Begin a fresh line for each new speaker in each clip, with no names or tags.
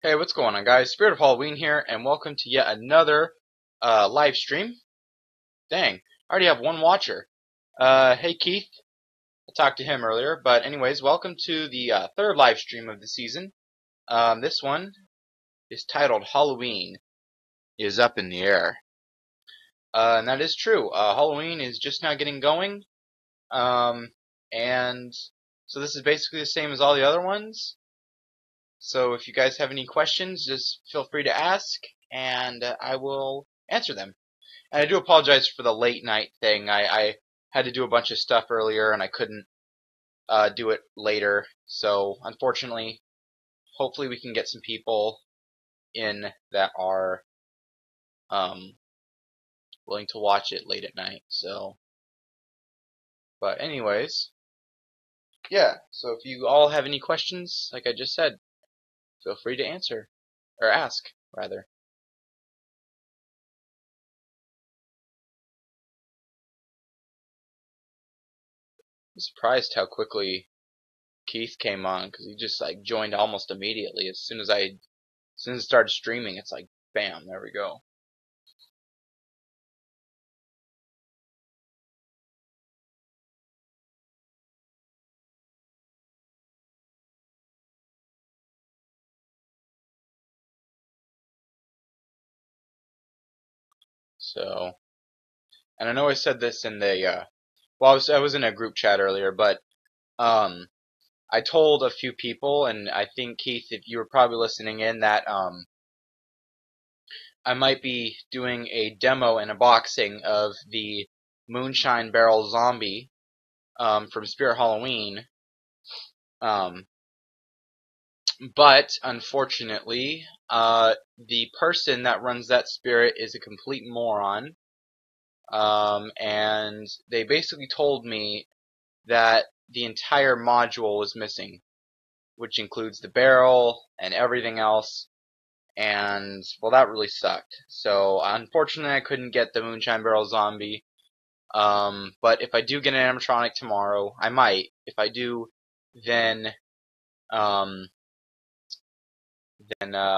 Hey, what's going on, guys? Spirit of Halloween here, and welcome to yet another live stream. Dang, I already have one watcher. Hey, Keith. I talked to him earlier, but anyways, welcome to the third live stream of the season. This one is titled Halloween is Up in the Air. And that is true. Halloween is just now getting going, and so this is basically the same as all the other ones. So if you guys have any questions, just feel free to ask, and I will answer them. And I do apologize for the late night thing. I had to do a bunch of stuff earlier, and I couldn't do it later. So unfortunately, hopefully we can get some people in that are willing to watch it late at night. So, but anyways, yeah. So if you all have any questions, like I just said, feel free to answer or ask rather. I'm surprised how quickly Keith came on because he just like joined almost immediately as soon as it started streaming. It's like bam, there we go. So, and I know I said this in the well, I was in a group chat earlier, but I told a few people, and I think Keith, if you were probably listening in, that I might be doing a demo and unboxing of the Moonshine Barrel Zombie from Spirit Halloween. But unfortunately, the person that runs that spirit is a complete moron. And they basically told me that the entire module was missing, which includes the barrel and everything else. And, well, that really sucked. So, unfortunately, I couldn't get the Moonshine Barrel Zombie. But if I do get an animatronic tomorrow, I might. If I do, then,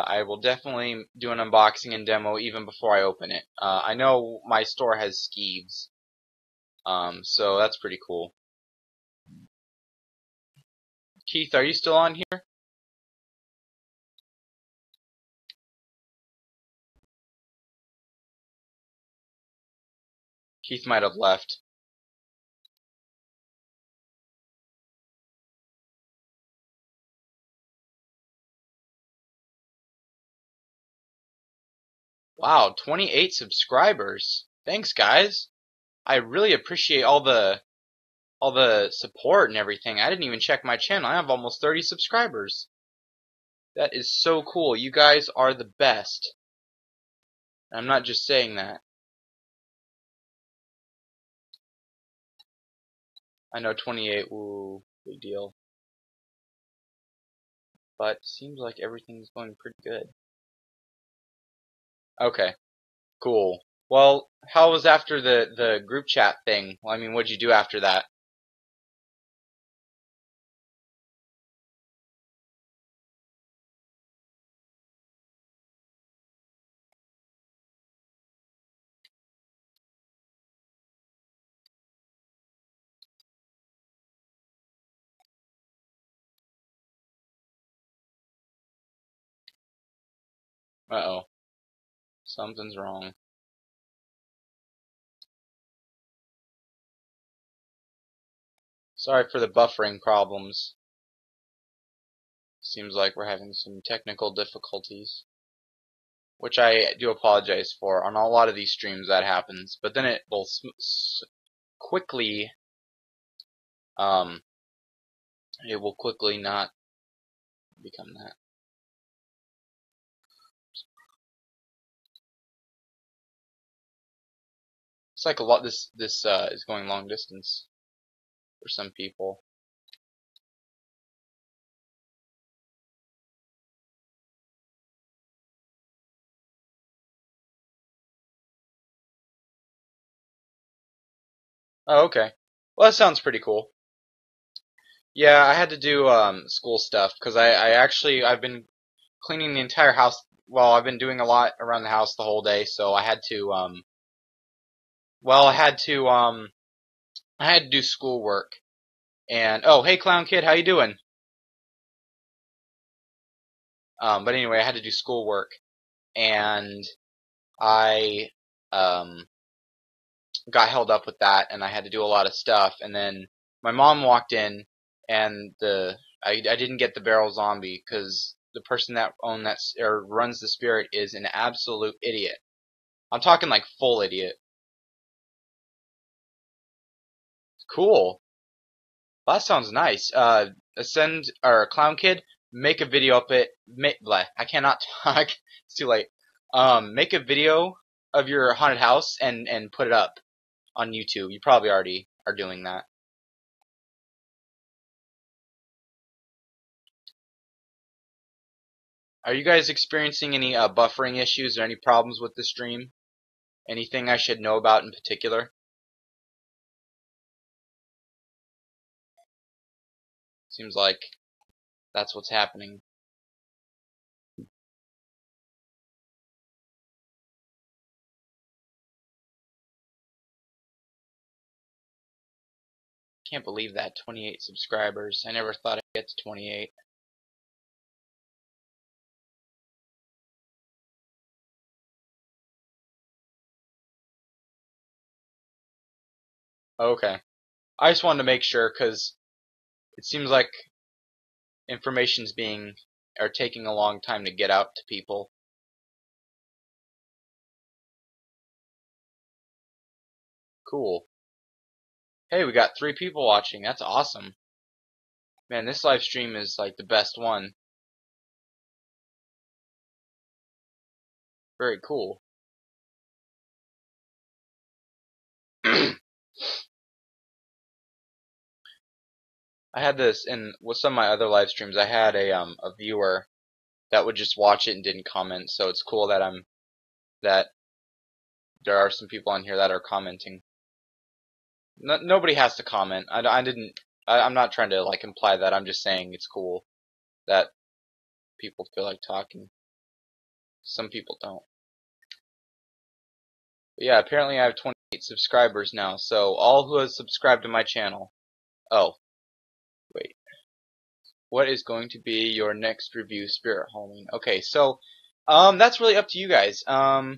I will definitely do an unboxing and demo even before I open it. I know my store has skeeves, so that's pretty cool. Keith, are you still on here? Keith might have left. Wow, 28 subscribers. Thanks, guys. I really appreciate all the support and everything. I didn't even check my channel. I have almost 30 subscribers. That is so cool. You guys are the best. I'm not just saying that. I know 28, ooh, big deal. But seems like everything's going pretty good. Okay, cool. Well, how was after the group chat thing? Well, I mean, what'd you do after that? Uh-oh. Something's wrong. Sorry for the buffering problems. Seems like we're having some technical difficulties, which I do apologize for. On a lot of these streams that happens, but then it will quickly, it will quickly not become that. It's like a lot. This is going long distance for some people. Oh, okay. Well, that sounds pretty cool. Yeah, I had to do school stuff because I've been cleaning the entire house. Well, I've been doing a lot around the house the whole day, so I had to well, I had to do schoolwork. And oh, hey clown kid, how you doing? But anyway, I had to do schoolwork, and I got held up with that, and I had to do a lot of stuff. And then my mom walked in, and I didn't get the barrel zombie because the person that owned that or runs the spirit is an absolute idiot. I'm talking like full idiot. Cool. That sounds nice. Ascend or Clown Kid, make a video of it. Blah, I cannot talk. It's too late. Make a video of your haunted house and put it up on YouTube. You probably already are doing that. Are you guys experiencing any buffering issues or any problems with the stream? Anything I should know about in particular? Seems like that's what's happening. Can't believe that, 28 subscribers. I never thought I'd get to 28. Okay. I just wanted to make sure because it seems like information's being or taking a long time to get out to people. Cool. Hey, we got 3 people watching. That's awesome. Man, this live stream is like the best one. Very cool. I had this in with some of my other live streams. I had a viewer that would just watch it and didn't comment. So it's cool that that there are some people on here that are commenting. Nobody has to comment. I'm not trying to like imply that. I'm just saying it's cool that people feel like talking. Some people don't. But yeah, apparently I have 28 subscribers now. So all who have subscribed to my channel. Oh, wait. What is going to be your next review, Spirit Halloween? Okay, so that's really up to you guys. Well,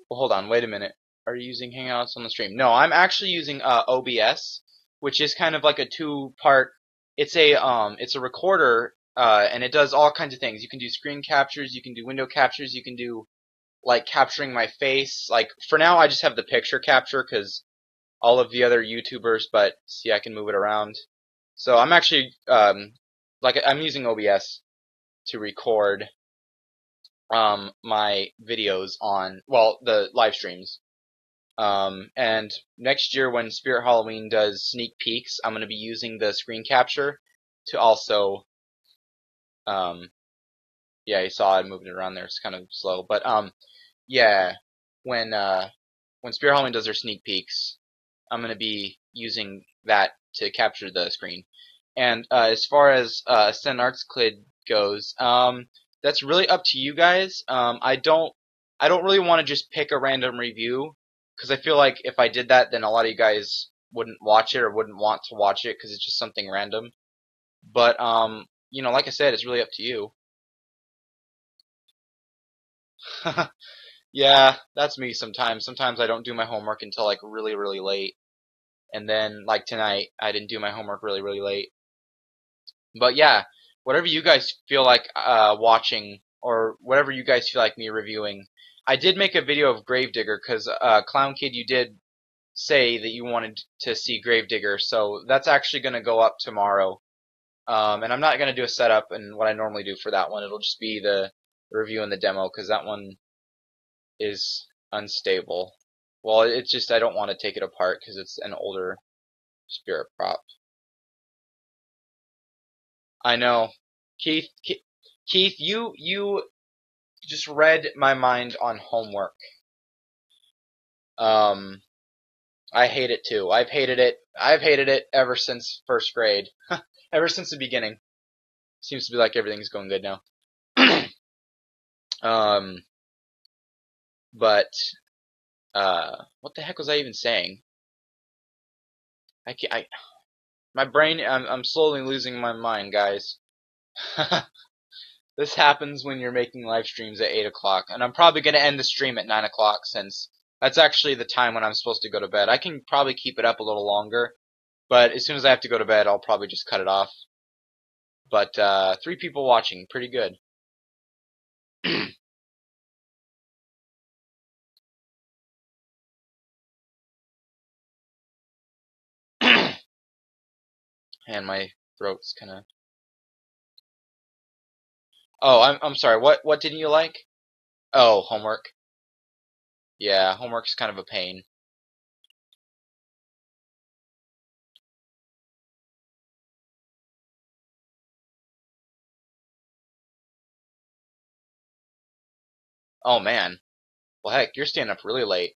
hold on, wait a minute. Are you using Hangouts on the stream? No, I'm actually using OBS, which is kind of like a 2-part. It's a recorder, and it does all kinds of things. You can do screen captures, you can do window captures, you can do like capturing my face. Like for now, I just have the picture capture because all of the other YouTubers. But see, I can move it around. So I'm actually like I'm using OBS to record my videos on, well, the live streams. And next year when Spirit Halloween does sneak peeks, I'm going to be using the screen capture to also, yeah, you saw I moving it around there. It's kind of slow, but yeah, when Spirit Halloween does their sneak peeks, I'm going to be using that to capture the screen. And as far as Ascend Arts Clid goes, that's really up to you guys. I don't really want to just pick a random review because I feel like if I did that, then a lot of you guys wouldn't watch it or wouldn't want to watch it because it's just something random. But you know, like I said, it's really up to you. Yeah, that's me sometimes. Sometimes I don't do my homework until like really, really late. And then like tonight, I didn't do my homework really, really late. But yeah, whatever you guys feel like watching, or whatever you guys feel like me reviewing. I did make a video of Gravedigger because Clown Kid, you did say that you wanted to see Gravedigger, so that's actually going to go up tomorrow. And I'm not going to do a setup and what I normally do for that one. It'll just be the review and the demo because that one is unstable. Well, it's just I don't want to take it apart because it's an older spirit prop. I know. Keith, you just read my mind on homework. I hate it too. I've hated it. I've hated it ever since first grade. Ever since the beginning. Seems to be like everything's going good now. But what the heck was I even saying? My brain. I'm slowly losing my mind, guys. This happens when you're making live streams at 8 o'clock, and I'm probably gonna end the stream at 9 o'clock since that's actually the time when I'm supposed to go to bed. I can probably keep it up a little longer, but as soon as I have to go to bed, I'll probably just cut it off. But 3 people watching, pretty good. And my throat's kind of. Oh, I'm sorry. What didn't you like? Oh, homework. Yeah, homework's kind of a pain. Oh man. Well, heck, you're staying up really late.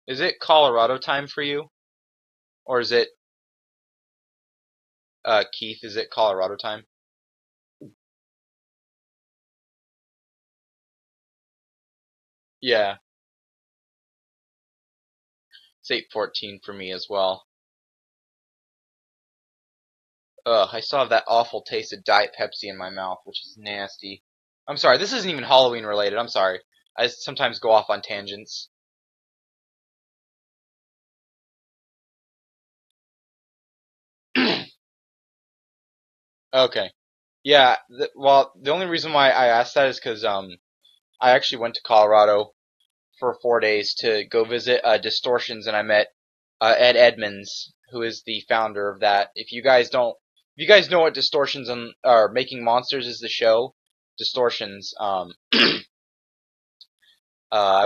Is it Colorado time for you, or is it Keith? Is it Colorado time? Yeah, it's 8:14 for me as well. Ugh, I still have that awful taste of Diet Pepsi in my mouth, which is nasty. I'm sorry, this isn't even Halloween related. I'm sorry. I sometimes go off on tangents. Okay. Yeah, well, the only reason why I asked that is because I actually went to Colorado for 4 days to go visit Distortions, and I met Ed Edmonds, who is the founder of that. If you guys know what Distortions and or Making Monsters is, the show Distortions, I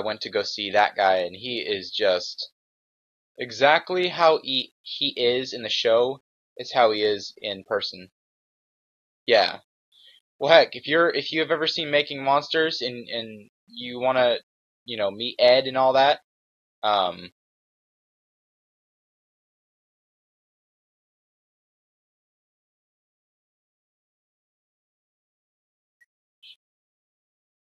went to go see that guy, and he is just exactly how he is in the show. Is how he is in person. Yeah. Well, heck, if you have ever seen Making Monsters and you want to, meet Ed and all that, um,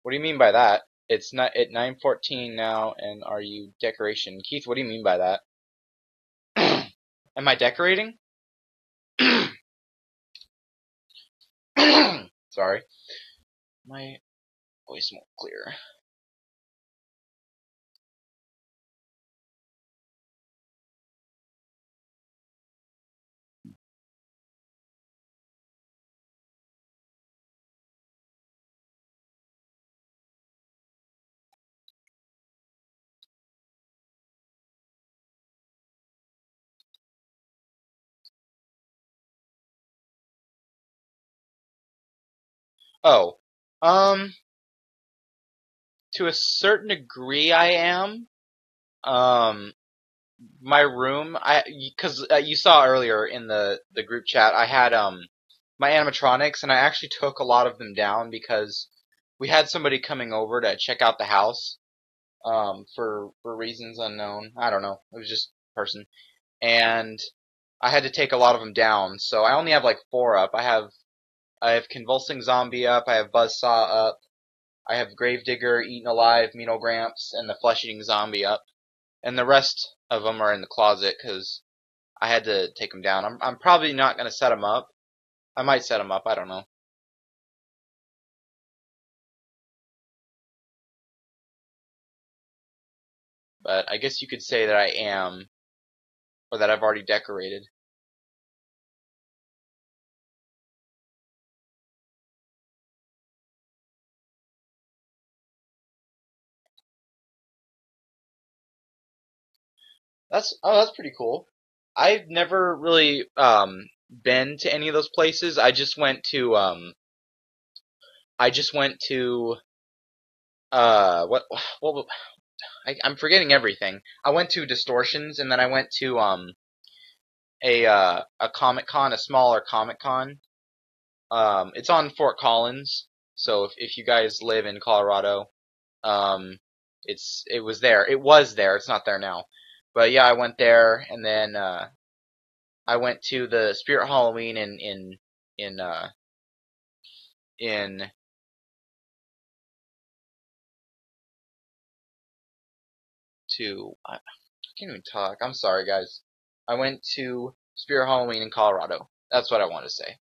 what do you mean by that? It's not at 9:14 now, and are you decoration? Keith, what do you mean by that? Am I decorating? Sorry, my voice won't clear. Oh, um, to a certain degree, I am. Um, my room, because you saw earlier in the group chat, I had my animatronics, and I actually took a lot of them down because we had somebody coming over to check out the house, for reasons unknown. I don't know. It was just a person, and I had to take a lot of them down. So I only have like 4 up. I have Convulsing Zombie up. I have Buzzsaw up. I have Gravedigger, Eaten Alive, Meno Gramps, and the Flesh Eating Zombie up. And the rest of them are in the closet because I had to take them down. I'm probably not gonna set them up. I might set them up. I don't know. But I guess you could say that I am, or that I've already decorated. That's pretty cool. I've never really been to any of those places. I just went to what I'm forgetting everything. I went to Distortions, and then I went to a Comic Con, a smaller Comic Con. It's on Fort Collins, so if you guys live in Colorado, um, it was there. It was there. It's not there now. But yeah, I went there, and then I went to the Spirit Halloween in in I can't even talk. I'm sorry, guys. I went to Spirit Halloween in Colorado. That's what I want to say.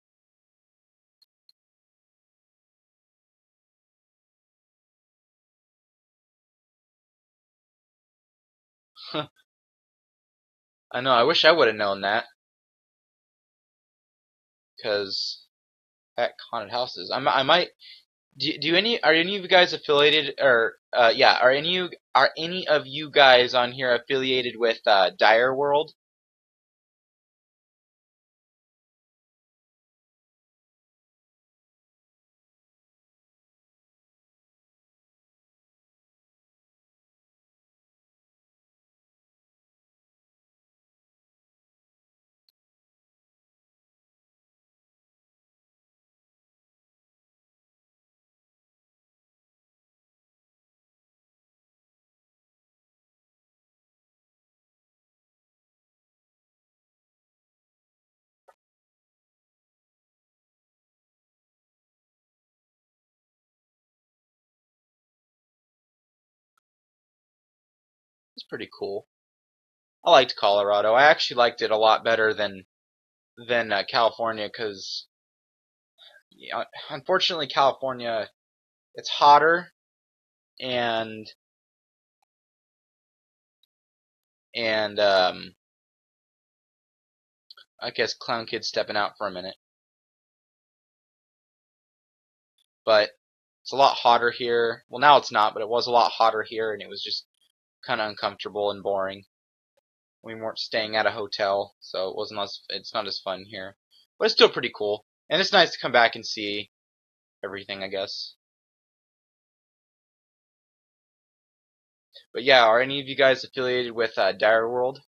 I know. I wish I would have known that, because at haunted houses, I might. Are any of you guys affiliated, or yeah, are any of you guys on here affiliated with Dire World? It's pretty cool. I liked Colorado. I actually liked it a lot better than California, because unfortunately California, it's hotter, and I guess Clown Kid's stepping out for a minute, but it's a lot hotter here. Well, now it's not, but it was a lot hotter here, and it was just kind of uncomfortable and boring. We weren't staying at a hotel, so it's not as fun here, but it's still pretty cool, and it's nice to come back and see everything, I guess. But yeah, are any of you guys affiliated with Dire World?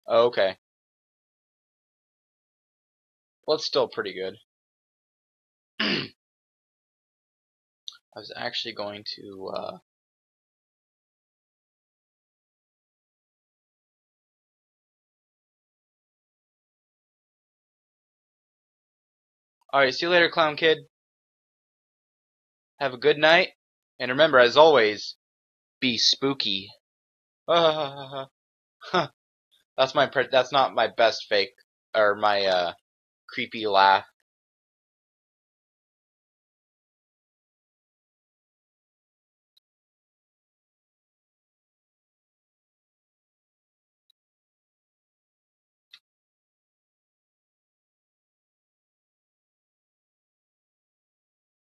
Oh, okay. Well, it's still pretty good. I was actually going to alright, see you later, Clown Kid. Have a good night, and remember, as always, be spooky. That's that's not my best fake, or my creepy laugh.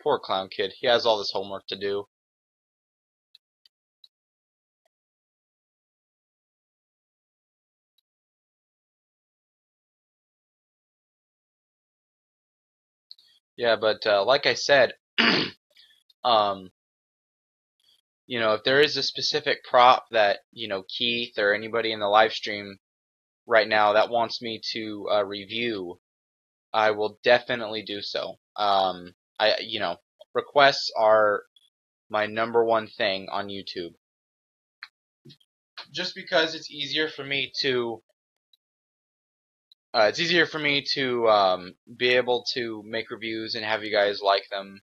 Poor Clown Kid. He has all this homework to do. Yeah, but like I said, um, if there is a specific prop that Keith or anybody in the live stream right now that wants me to review, I will definitely do so. Requests are my number one thing on YouTube, just because it's easier for me to be able to make reviews and have you guys like them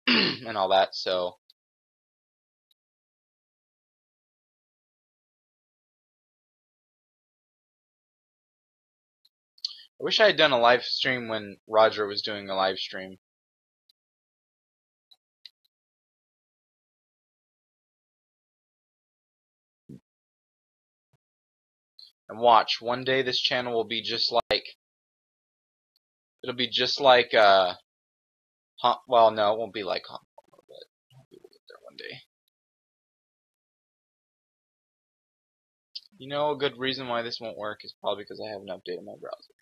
and all that. So I wish I had done a live stream when Roger was doing a live stream. And watch, one day this channel will be just like, it'll be just like well, no, it won't be like but hopefully we'll get there one day. A good reason why this won't work is probably because I haven't updated my browser.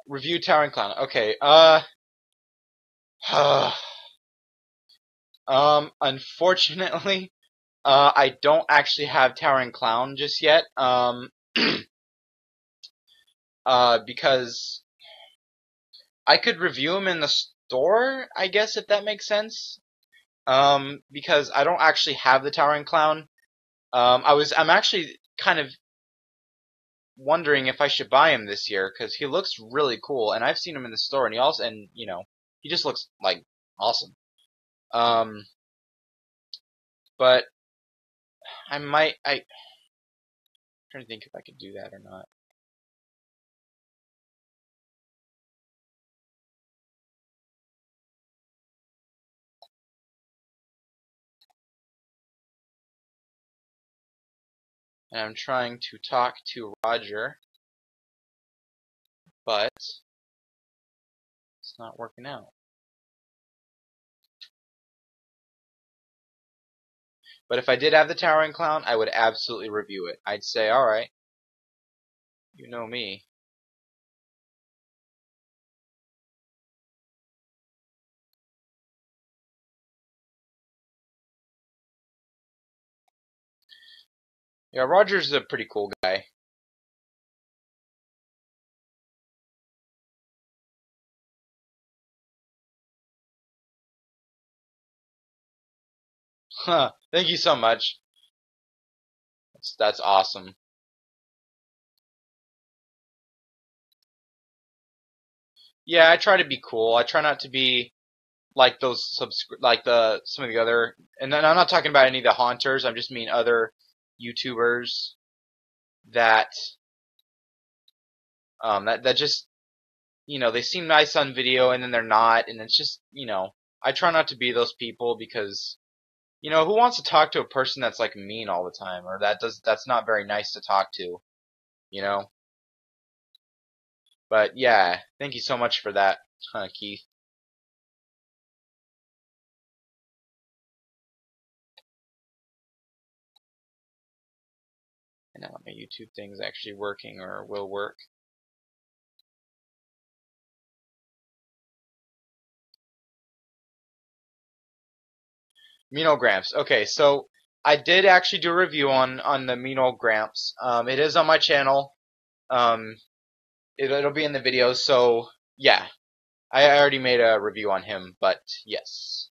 Review Towering Clown. Okay. Unfortunately, I don't actually have Towering Clown just yet. Because I could review him in the store, I guess, if that makes sense. Because I don't actually have the Towering Clown. I'm actually kind of wondering if I should buy him this year because he looks really cool, and I've seen him in the store, and he just looks like awesome. But I'm trying to think if I could do that or not. And I'm trying to talk to Roger, but it's not working out. But if I did have the Towering Clown, I would absolutely review it. I'd say, alright, you know me. Yeah, Roger's a pretty cool guy. Huh, thank you so much. That's awesome. Yeah, I try to be cool. I try not to be like some of the other, and then I'm not talking about any of the haunters. I'm just mean other YouTubers that that just they seem nice on video and then they're not, and it's just I try not to be those people because who wants to talk to a person that's like mean all the time or that's not very nice to talk to, you know. But yeah, thank you so much for that, Keith. And now my YouTube thing's actually working or will work. Menogramps. Okay, so I did actually do a review on the Menogramps. It is on my channel. Um, it'll be in the video. So yeah, I already made a review on him. But yes.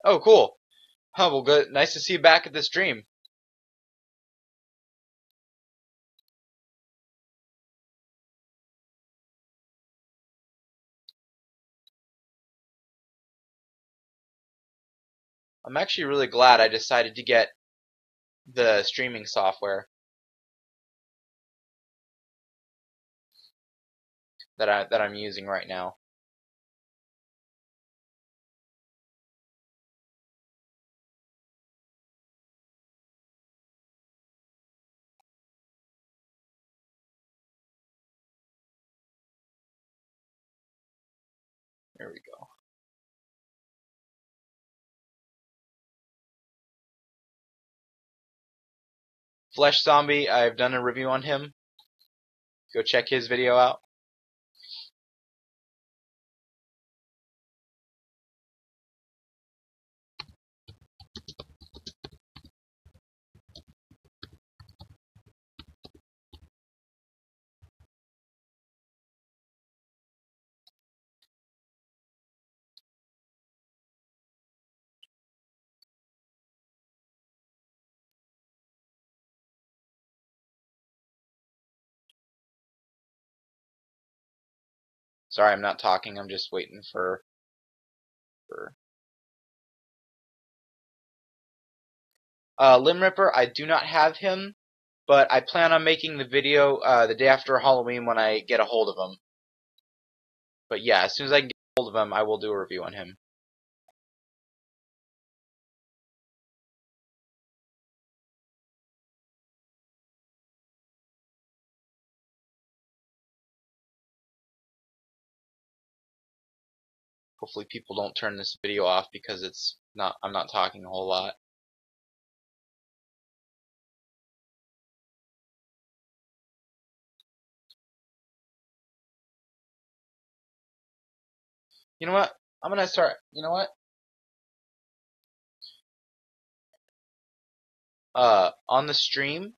Oh, cool. Oh, well, good. Nice to see you back at the stream. I'm actually really glad I decided to get the streaming software that I'm using right now. There we go. Flesh Zombie, I've done a review on him. Go check his video out. Sorry, I'm not talking. I'm just waiting for Limb Ripper. I do not have him, but I plan on making the video the day after Halloween when I get a hold of him. But yeah, as soon as I can get a hold of him, I will do a review on him. Hopefully people don't turn this video off because I'm not talking a whole lot. You know what? I'm gonna start. You know what? On the stream,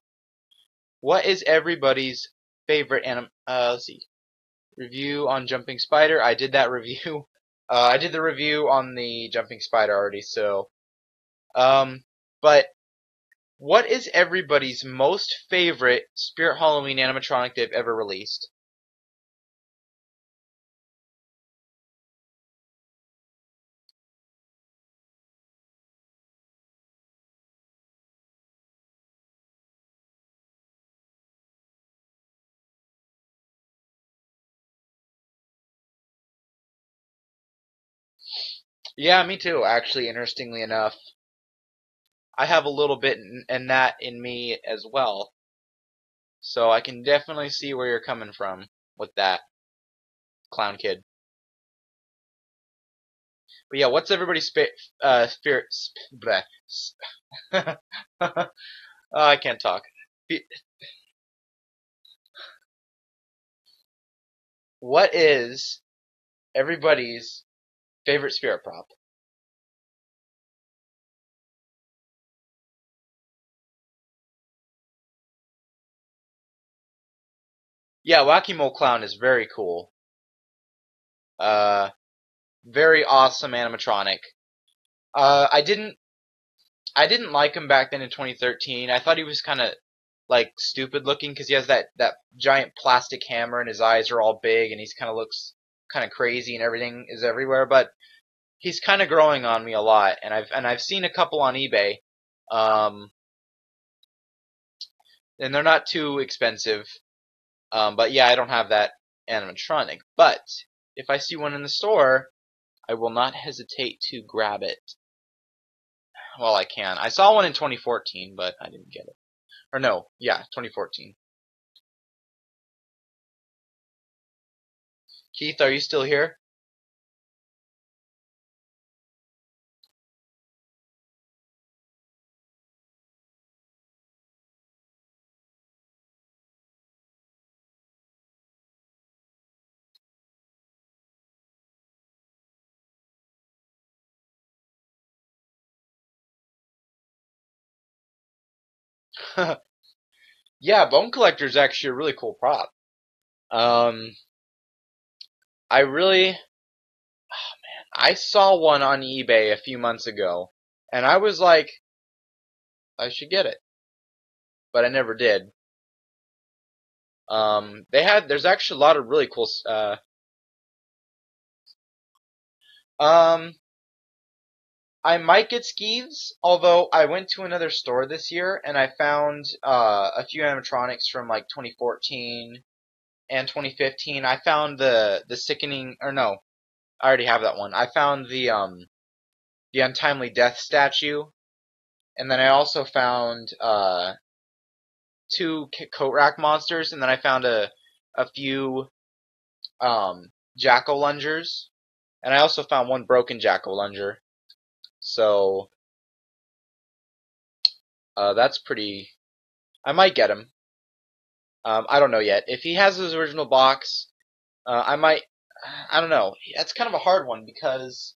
what is everybody's favorite anim? Let's see. Review on Jumping Spider. I did that review. I did the review on the Jumping Spider already. So, but what is everybody's most favorite Spirit Halloween animatronic they've ever released? Yeah, me too. Actually, interestingly enough, I have a little bit in that in me as well. So I can definitely see where you're coming from with that, Clown Kid. But yeah, what's everybody's spirit? Bleh. Oh, I can't talk. What is everybody's favorite spirit prop? Yeah, Wacky Mole Clown is very cool. Uh, very awesome animatronic. I didn't like him back then in 2013. I thought he was kind of like stupid looking because he has that giant plastic hammer and his eyes are all big and he's kind of looks kind of crazy and everything is everywhere. But he's kind of growing on me a lot, and I've seen a couple on eBay, um, and they're not too expensive. But yeah, I don't have that animatronic. But if I see one in the store, I will not hesitate to grab it. Well, I can. I saw one in 2014, but I didn't get it. Or no, yeah, 2014. Keith, are you still here? Yeah, Bone Collector is actually a really cool prop. Um, I really, I saw one on eBay a few months ago, and I was like, I should get it, but I never did. There's actually a lot of really cool, um, I might get Skeeves, although I went to another store this year and I found, a few animatronics from like 2014 and 2015. I found the sickening, or no, I already have that one. I found the untimely death statue, and then I also found, two coat rack monsters, and then I found a few, jack-o'-lungers, and I also found one broken jack-o'-lunger. So, that's pretty. I might get him. I don't know yet. If he has his original box, I might. I don't know. That's kind of a hard one because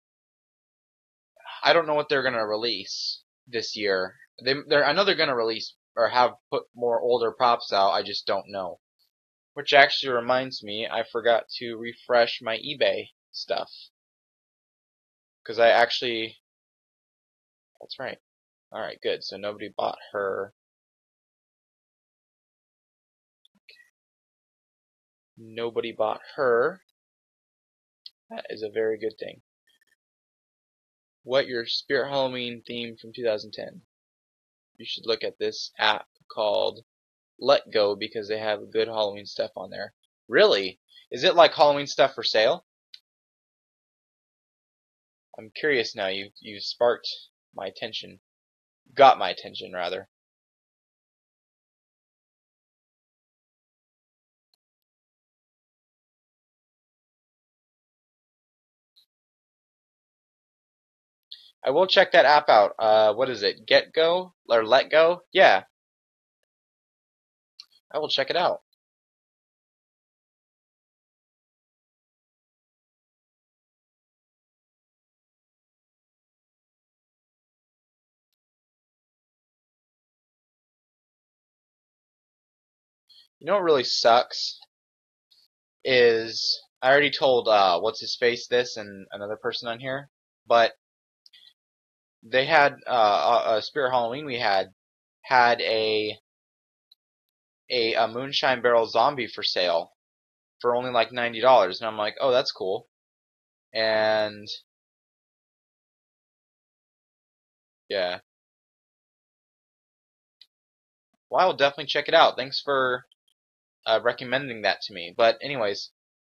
I don't know what they're gonna release this year. I know they're gonna release or have put more older props out. I just don't know. Which actually reminds me, I forgot to refresh my eBay stuff because I actually. That's right. All right, good. So nobody bought her. Nobody bought her. That is a very good thing. What your Spirit Halloween theme from 2010? You should look at this app called Let Go because they have good Halloween stuff on there. Really? Is it like Halloween stuff for sale? I'm curious now. You've sparked my attention. Got my attention rather. I will check that app out. What is it? Get Go or Let Go? Yeah, I will check it out. You know what really sucks is I already told what's his face this and another person on here, but they had a Spirit Halloween we had a moonshine barrel zombie for sale for only like $90, and I'm like, oh, that's cool. And yeah, well, I will definitely check it out. Thanks for recommending that to me. But anyways,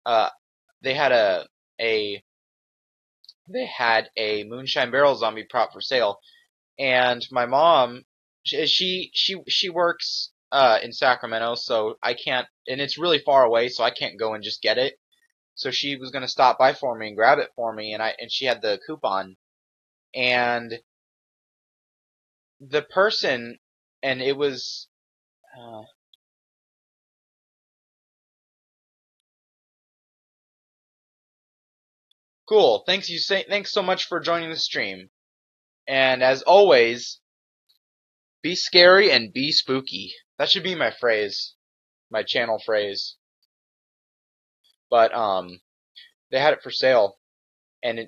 uh, they had a they had a moonshine barrel zombie prop for sale, and my mom, she works in Sacramento, so I can't, and it's really far away, so I can't go and just get it. So she was gonna stop by for me and grab it for me, and she had the coupon, and the person, and it was. Cool. Thanks so much for joining the stream. And as always, be scary and be spooky. That should be my phrase, my channel phrase. But they had it for sale, and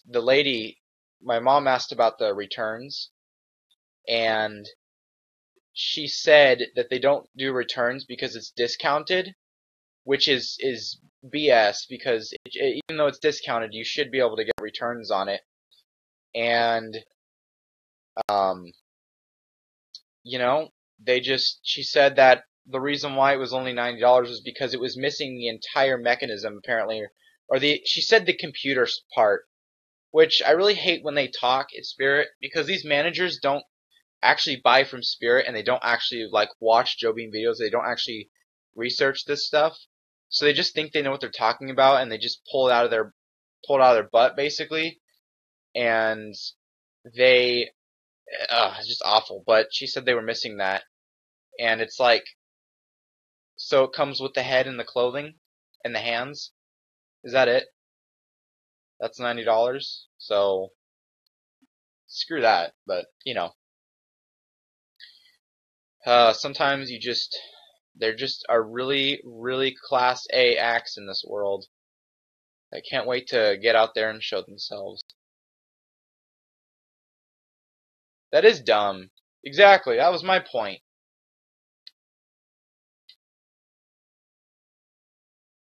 the lady, my mom asked about the returns, and she said that they don't do returns because it's discounted, which is BS because even though it's discounted, you should be able to get returns on it. And um, you know, she said that the reason why it was only $90 was because it was missing the entire mechanism apparently, or she said the computer part, which I really hate when they talk at Spirit, because these managers don't actually buy from Spirit, and they don't actually like watch Joe Bean videos. They don't actually research this stuff, so they just think they know what they're talking about, and they just pull it out of their butt basically, and they it's just awful. But she said they were missing that, and it's like, so it comes with the head and the clothing and the hands. Is that it? That's $90. So screw that. But sometimes there just are really, really class A acts in this world. I can't wait to get out there and show themselves. That is dumb. Exactly. That was my point.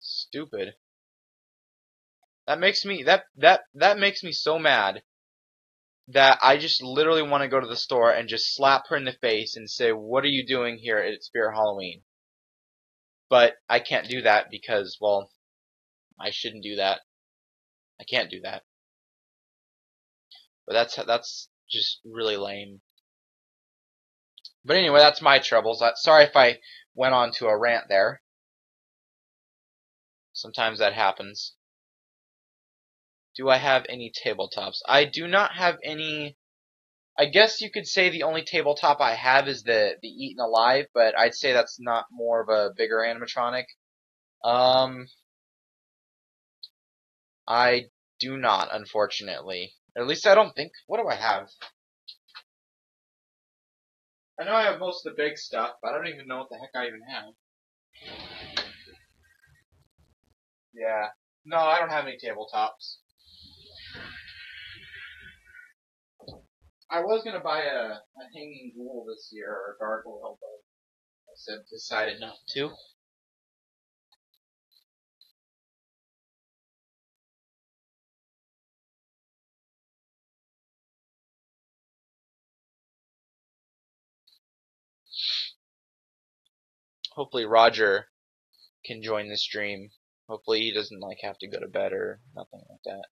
Stupid. That makes me so mad that I just literally want to go to the store and just slap her in the face and say, "What are you doing here at Spirit Halloween?" But I can't do that because, well, I shouldn't do that. I can't do that. But that's just really lame. But anyway, that's my troubles. Sorry if I went on to a rant there. Sometimes that happens. Do I have any tabletops? I do not have any. I guess you could say the only tabletop I have is the Eaten Alive, but I'd say that's not more of a bigger animatronic. I do not, unfortunately. At least I don't think. What do I have? I know I have most of the big stuff, but I don't even know what the heck I even have. Yeah. No, I don't have any tabletops. I was gonna buy a hanging ghoul this year, or a gargoyle, but I decided not to. Hopefully Roger can join the stream. Hopefully he doesn't like have to go to bed or nothing like that.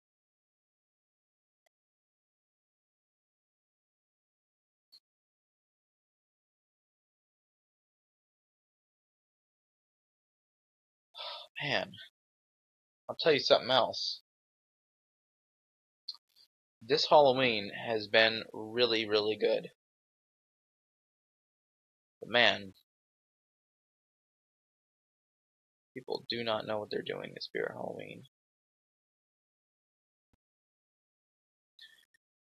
Man, I'll tell you something else. This Halloween has been really, really good. But man, people do not know what they're doing at Spirit Halloween.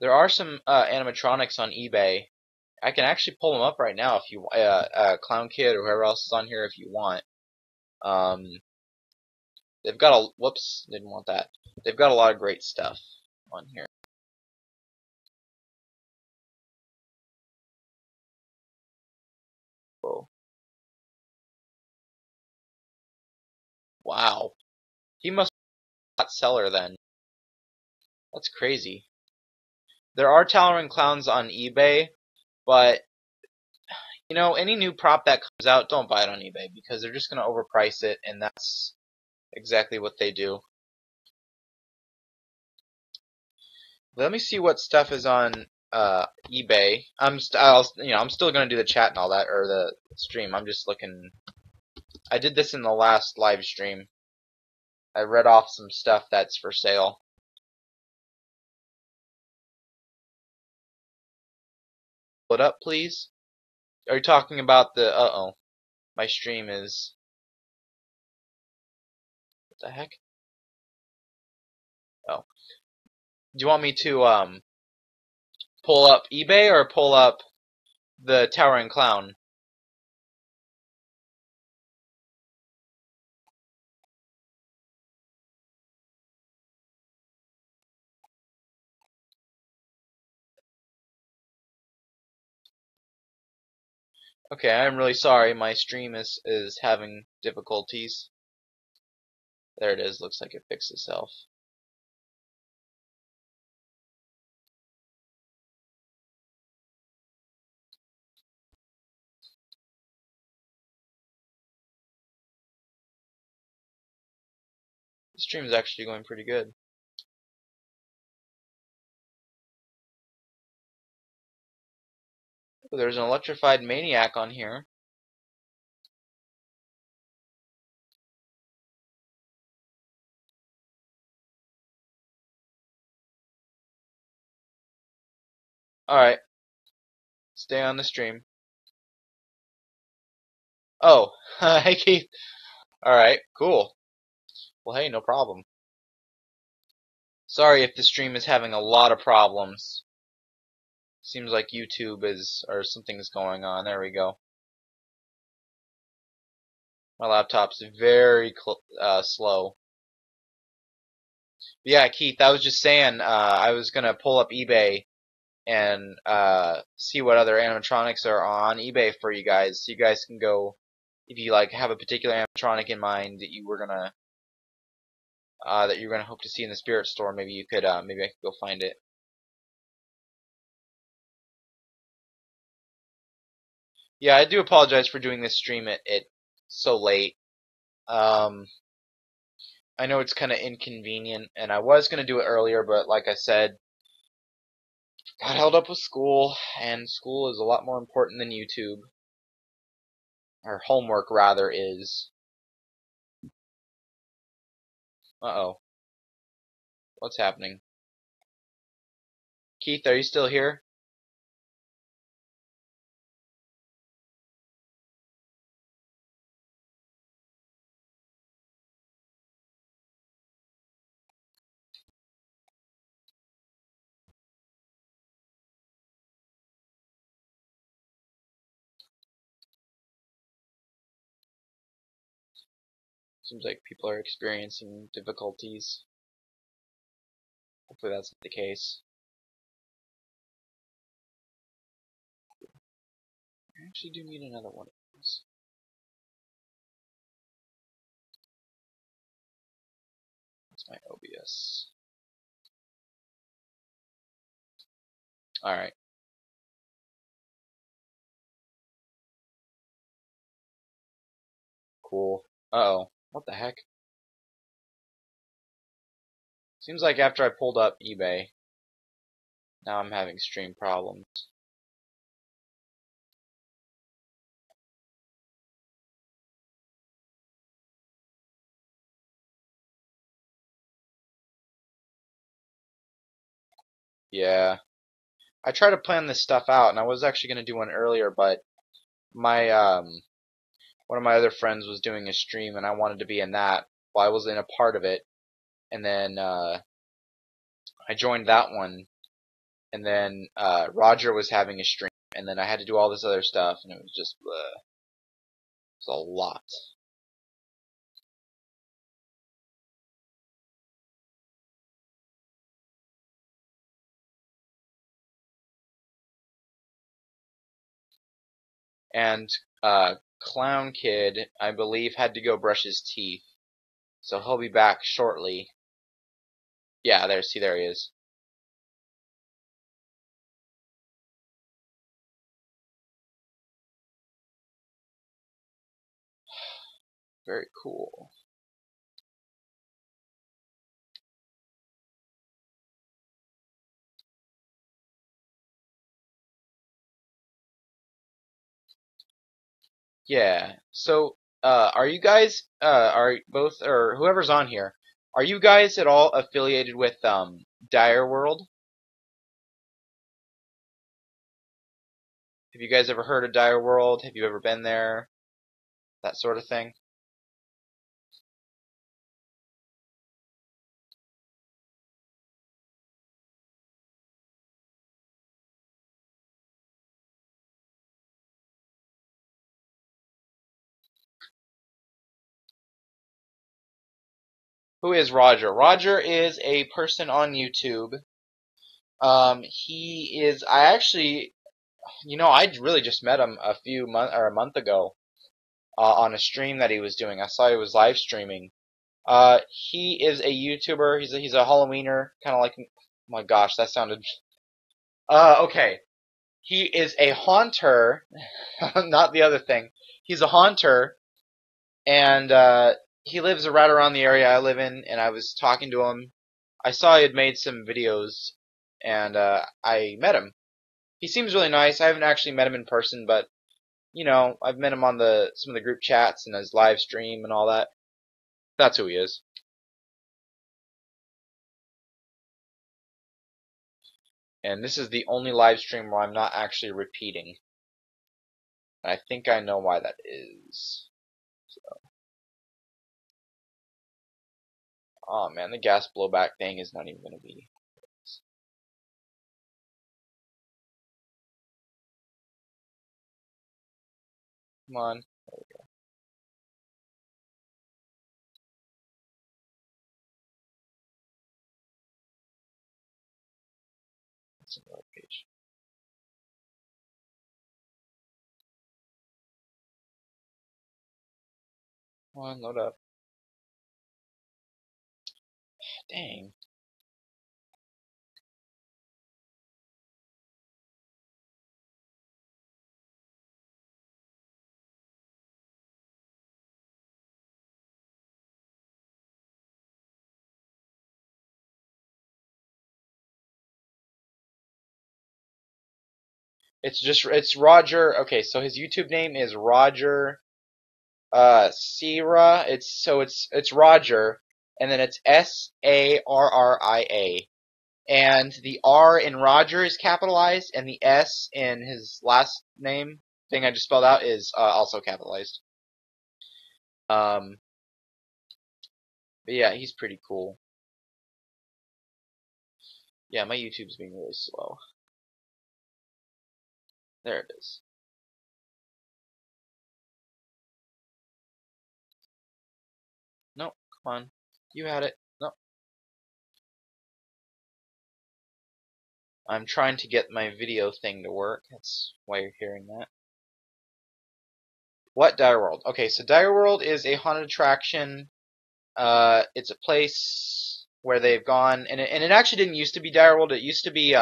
There are some animatronics on eBay I can actually pull them up right now if you Clown Kid or whoever else is on here if you want. They've got a whoops, didn't want that. They've got a lot of great stuff on here. Whoa. Wow. He must be a hot seller then. That's crazy. There are towering clowns on eBay, but you know, any new prop that comes out, don't buy it on eBay because they're just going to overprice it, and that's exactly what they do. Let me see what stuff is on eBay. I'm still going to do the chat and all that, or the stream. I'm just looking. I did this in the last live stream. I read off some stuff that's for sale. Pull it up, please. Are you talking about the? Uh-oh, my stream is. What the heck? Oh, do you want me to pull up eBay or pull up the Towering Clown? Okay, I'm really sorry. My stream is having difficulties. There it is. Looks like it fixed itself. The stream is actually going pretty good. Oh, there's an electrified maniac on here. Alright, stay on the stream. Oh, hey Keith. Alright, cool. Well, hey, no problem. Sorry if the stream is having a lot of problems. Seems like YouTube or something's going on. There we go. My laptop's very slow. But yeah, Keith, I was just saying, I was gonna pull up eBay and see what other animatronics are on eBay for you guys. So you guys can go, if you like have a particular animatronic in mind that you were gonna hope to see in the spirit store, maybe you could maybe I could go find it. Yeah, I do apologize for doing this stream at so late. I know it's kind of inconvenient, and I was gonna do it earlier, but like I said, got held up with school, and school is a lot more important than YouTube. Or homework, rather, is. Uh-oh. What's happening? Keith, are you still here? Seems like people are experiencing difficulties. Hopefully that's not the case. I actually do need another one of these. That's my OBS. Alright. Cool. Uh-oh. What the heck? Seems like after I pulled up eBay, now I'm having stream problems. Yeah. I tried to plan this stuff out, and I was actually going to do one earlier, but my one of my other friends was doing a stream, and I wanted to be in that. Well, I was in a part of it, and then I joined that one, and then Roger was having a stream, and then I had to do all this other stuff, and it was just it was a lot. And Clown Kid, I believe, had to go brush his teeth, so he'll be back shortly. Yeah, there he is. Very cool. Yeah. So, are you guys, are both, or whoever's on here, are you guys at all affiliated with, Dire World? Have you guys ever heard of Dire World? Have you ever been there? That sort of thing? Who is Roger? Roger is a person on YouTube. He is, I actually, I really just met him a month ago, on a stream that he was doing. I saw he was live streaming. He is a YouTuber. He's a Halloweener, kind of like. Oh my gosh, that sounded. Okay. He is a haunter, not the other thing. He's a haunter, and he lives right around the area I live in. And I was talking to him. I saw he had made some videos, and I met him. He seems really nice. I haven't actually met him in person, but I've met him on some of the group chats and his live stream and all that. That's who he is. And this is the only live stream where I'm not actually repeating. And I think I know why that is. So. Oh man, the gas blowback thing is not even going to be. Come on. There we go. That's another page. Come on, load up. Dang. It's Roger. Okay, so his YouTube name is Roger Sierra. It's Roger, and then it's Sarria. And the R in Roger is capitalized, and the S in his last name thing I just spelled out is also capitalized. But yeah, he's pretty cool. Yeah, my YouTube's being really slow. There it is. No, come on. You had it. No. I'm trying to get my video thing to work. That's why you're hearing that. What Dire World? Okay, so Dire World is a haunted attraction. It's a place where they've gone, and it actually didn't used to be Dire World. It used to be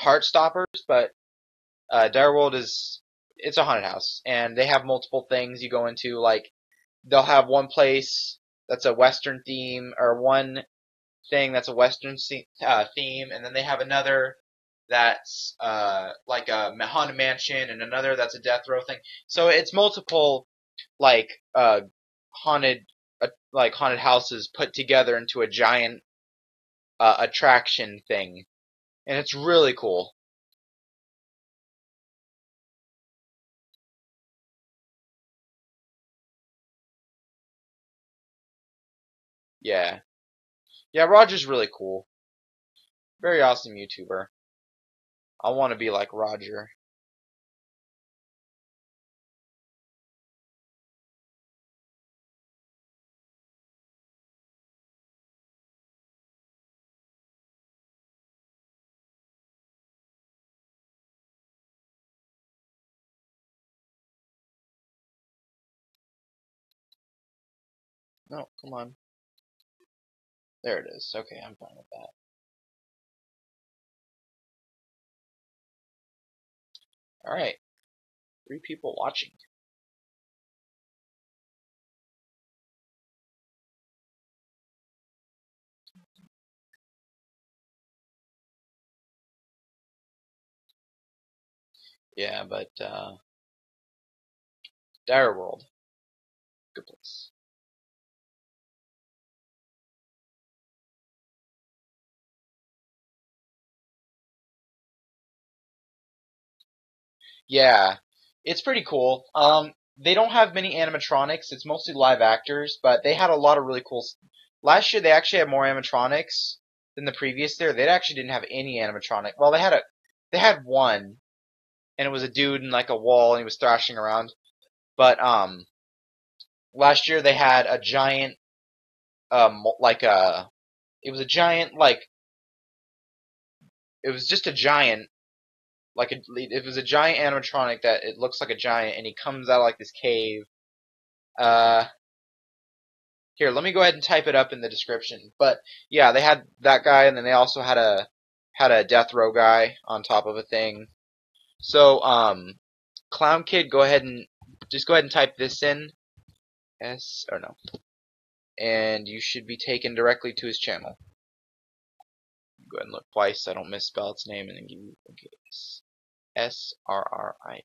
Heartstoppers, but Dire World it's a haunted house, and they have multiple things you go into. Like they'll have one place that's a Western theme, or one thing that's a Western theme, and then they have another that's like a haunted mansion, and another that's a death row thing. So it's multiple like haunted haunted houses put together into a giant attraction thing, and it's really cool. Yeah, yeah. Roger's really cool. Very awesome YouTuber. I want to be like Roger. No, come on. There it is. Okay, I'm fine with that. Alright. 3 people watching. Yeah, but, Dire World. Good place. Yeah, it's pretty cool. They don't have many animatronics. It's mostly live actors, but they had a lot of really cool. Last year they actually had more animatronics than the previous year. They actually didn't have any animatronic. Well, they had one, and it was a dude in like a wall, and he was thrashing around. But last year they had a giant, like a, it was a giant like, it was just a giant it was a giant animatronic that it looks like a giant, and he comes out of like this cave. Uh, Here, let me go ahead and type it up in the description. But yeah, they had that guy, and then they also had a death row guy on top of a thing. So Clown Kid, go ahead and type this in, or no, and you should be taken directly to his channel. Go ahead and look twice so I don't misspell its name, and then give you SRRIA.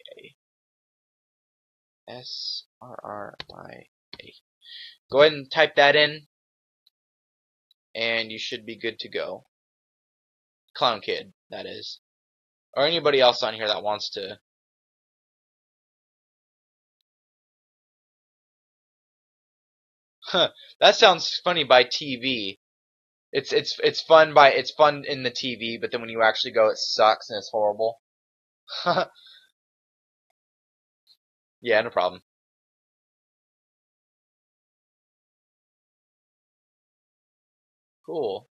Go ahead and type that in, and you should be good to go. Clown Kid, that is. Or anybody else on here that wants to. Huh, that sounds funny by TV. It's fun in the TV, but then when you actually go, it sucks and it's horrible. Yeah, no problem. Cool.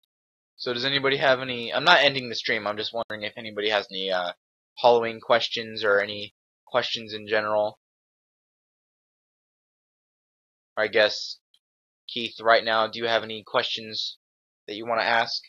So does anybody have any? I'm not ending the stream. I'm just wondering if anybody has any Halloween questions or any questions in general. Or I guess Keith, right now, do you have any questions that you want to ask?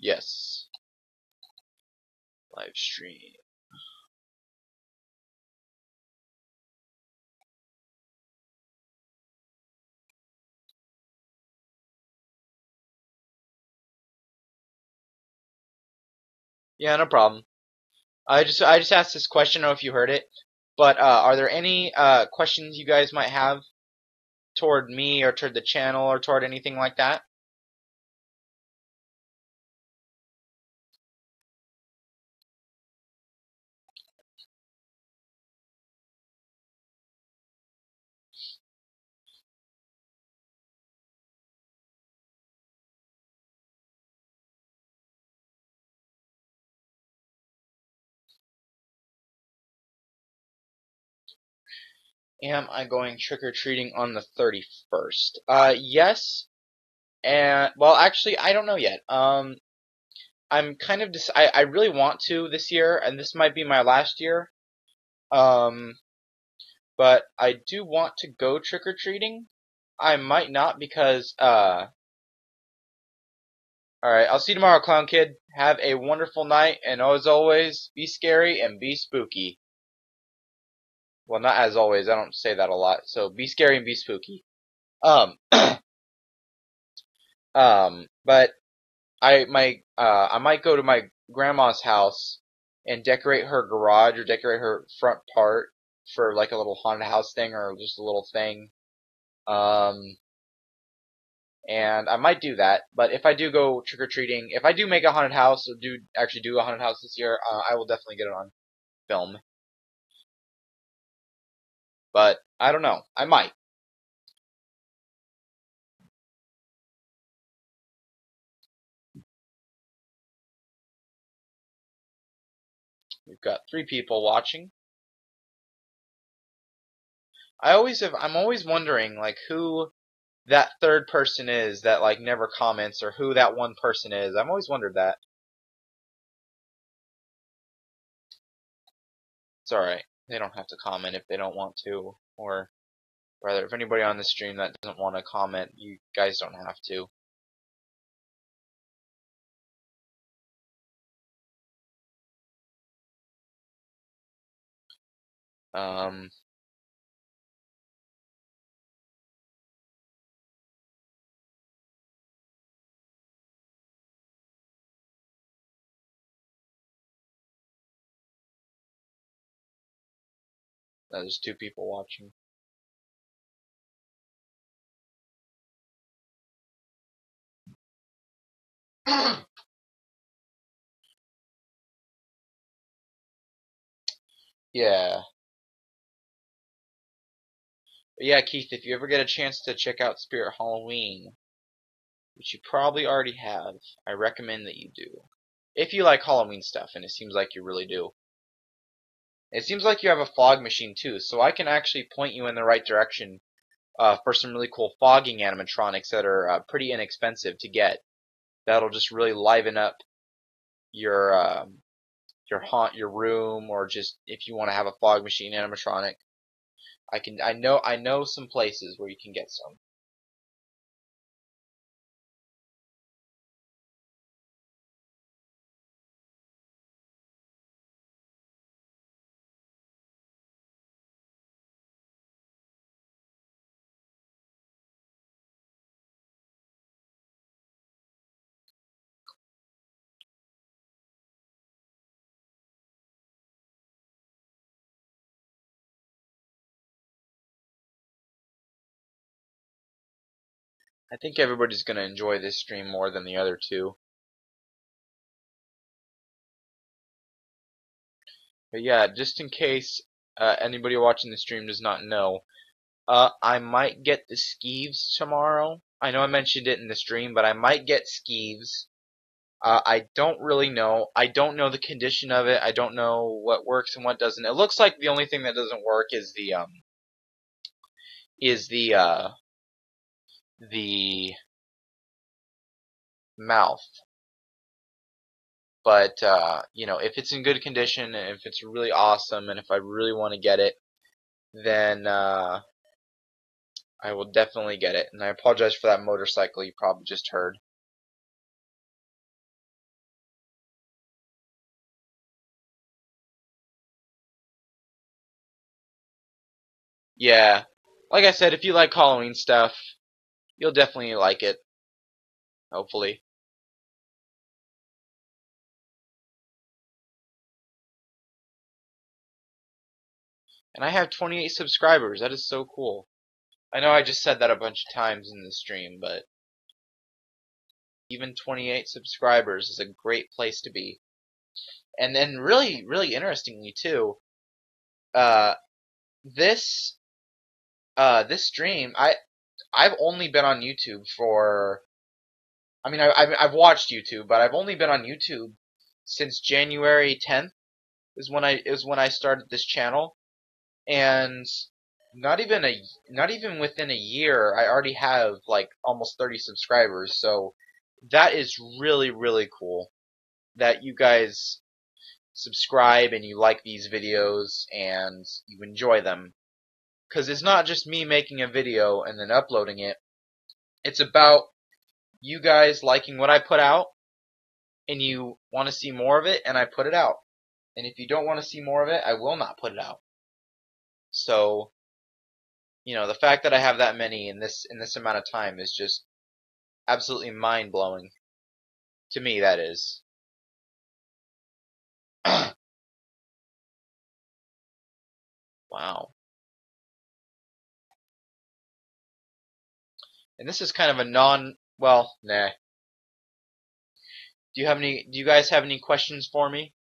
Yes. Live stream. Yeah, no problem. I just asked this question. I don't know if you heard it, but are there any questions you guys might have toward me or toward the channel or toward anything like that? Am I going trick or treating on the 31st? Yes. And well, actually, I don't know yet. I'm kind of I really want to this year, and this might be my last year. Um, but I do want to go trick-or-treating. I might not because, alright, I'll see you tomorrow, Clown Kid. Have a wonderful night, and as always, be scary and be spooky. Well, not as always, I don't say that a lot, so be scary and be spooky. But I might go to my grandma's house and decorate her garage or decorate her front part for like a little haunted house thing or just a little thing. And I might do that, but if I do go trick-or-treating, if I do make a haunted house, or actually do a haunted house this year, I will definitely get it on film. But, I don't know. I might. We've got 3 people watching. I'm always wondering, like, who that third person is that, like, never comments, or who that one person is. I've always wondered that. It's alright. They don't have to comment if they don't want to, or rather, if anybody on the stream that doesn't want to comment, you guys don't have to. There's 2 people watching. Yeah. But yeah, Keith, if you ever get a chance to check out Spirit Halloween, which you probably already have, I recommend that you do. If you like Halloween stuff, and it seems like you really do. It seems like you have a fog machine too, so I can actually point you in the right direction for some really cool fogging animatronics that are pretty inexpensive to get. That'll just really liven up your your room, or just if you want to have a fog machine animatronic. I know some places where you can get some. I think everybody's gonna enjoy this stream more than the other 2. But yeah, just in case anybody watching the stream does not know, I might get the skeeves tomorrow. I know I mentioned it in the stream, but I might get skeeves. I don't really know. I don't know the condition of it. I don't know what works and what doesn't. It looks like the only thing that doesn't work is the mouth. But you know, if it's in good condition, and if it's really awesome, and if I really want to get it, then I will definitely get it. And I apologize for that motorcycle you probably just heard. Yeah, like I said, if you like Halloween stuff, you'll definitely like it. Hopefully. And I have 28 subscribers. That is so cool. I know I just said that a bunch of times in the stream, but even 28 subscribers is a great place to be. And then really, really interestingly too, uh, this this stream, I've only been on YouTube for, I mean, I've watched YouTube, but I've only been on YouTube since January 10th is when I started this channel, and not even within a year, I already have like almost 30 subscribers. So that is really, really cool that you guys subscribe and you like these videos and you enjoy them. because it's not just me making a video and then uploading it. It's about you guys liking what I put out, and you want to see more of it, and I put it out. And if you don't want to see more of it, I will not put it out. So, the fact that I have that many in this amount of time is just absolutely mind blowing to me. That is. Wow. And this is kind of a well, nah. Do you guys have any questions for me?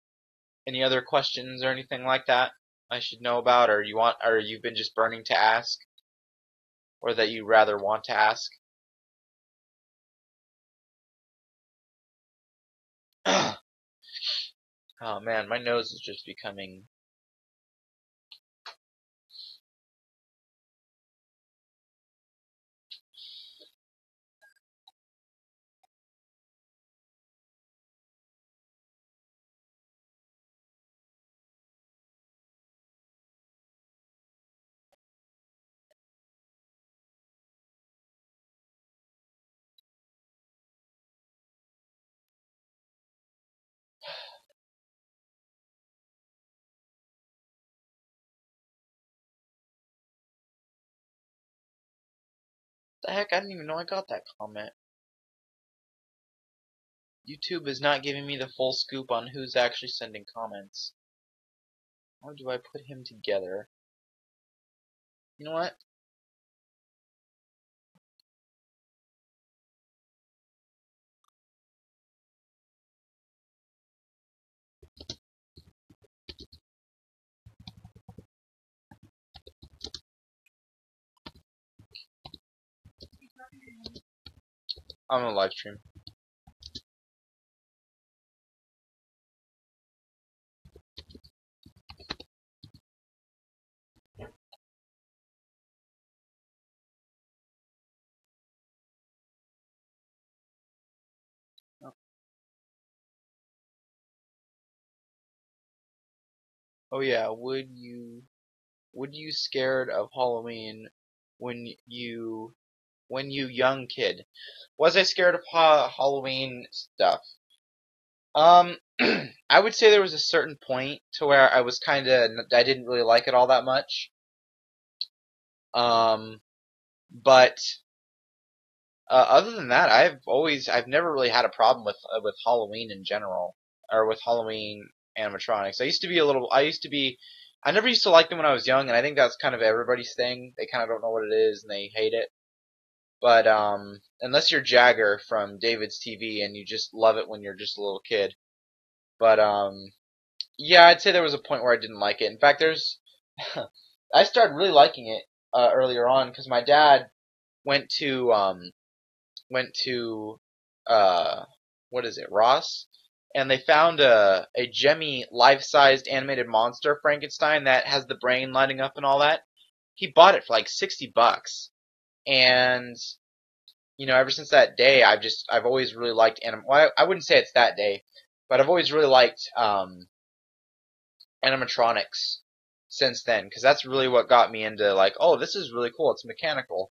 Any other questions or anything like that I should know about, or you've been just burning to ask, or that you rather want to ask? Oh man, my nose is just becoming. The heck, I didn't even know I got that comment. YouTube is not giving me the full scoop on who's actually sending comments. How do I put him together? You know what? I'm on a live stream. Oh yeah, would you scared of Halloween when you young kid? Was I scared of Halloween stuff? I would say there was a certain point to where I didn't really like it all that much. But other than that, I've never really had a problem with Halloween in general, or with Halloween animatronics. I never used to like them when I was young, and I think that's kind of everybody's thing. They kind of don't know what it is and they hate it. But unless you're Jagger from David's TV and you just love it when you're just a little kid. But yeah, I'd say there was a point where I didn't like it. In fact, I started really liking it earlier on because my dad went to what is it, Ross, and they found a Jemmy life-sized animated monster Frankenstein that has the brain lighting up and all that. He bought it for like $60, and ever since that day, I've always really liked Well, I wouldn't say it's that day, but I've always really liked animatronics since then, because that's really what got me into like, oh, this is really cool. It's mechanical.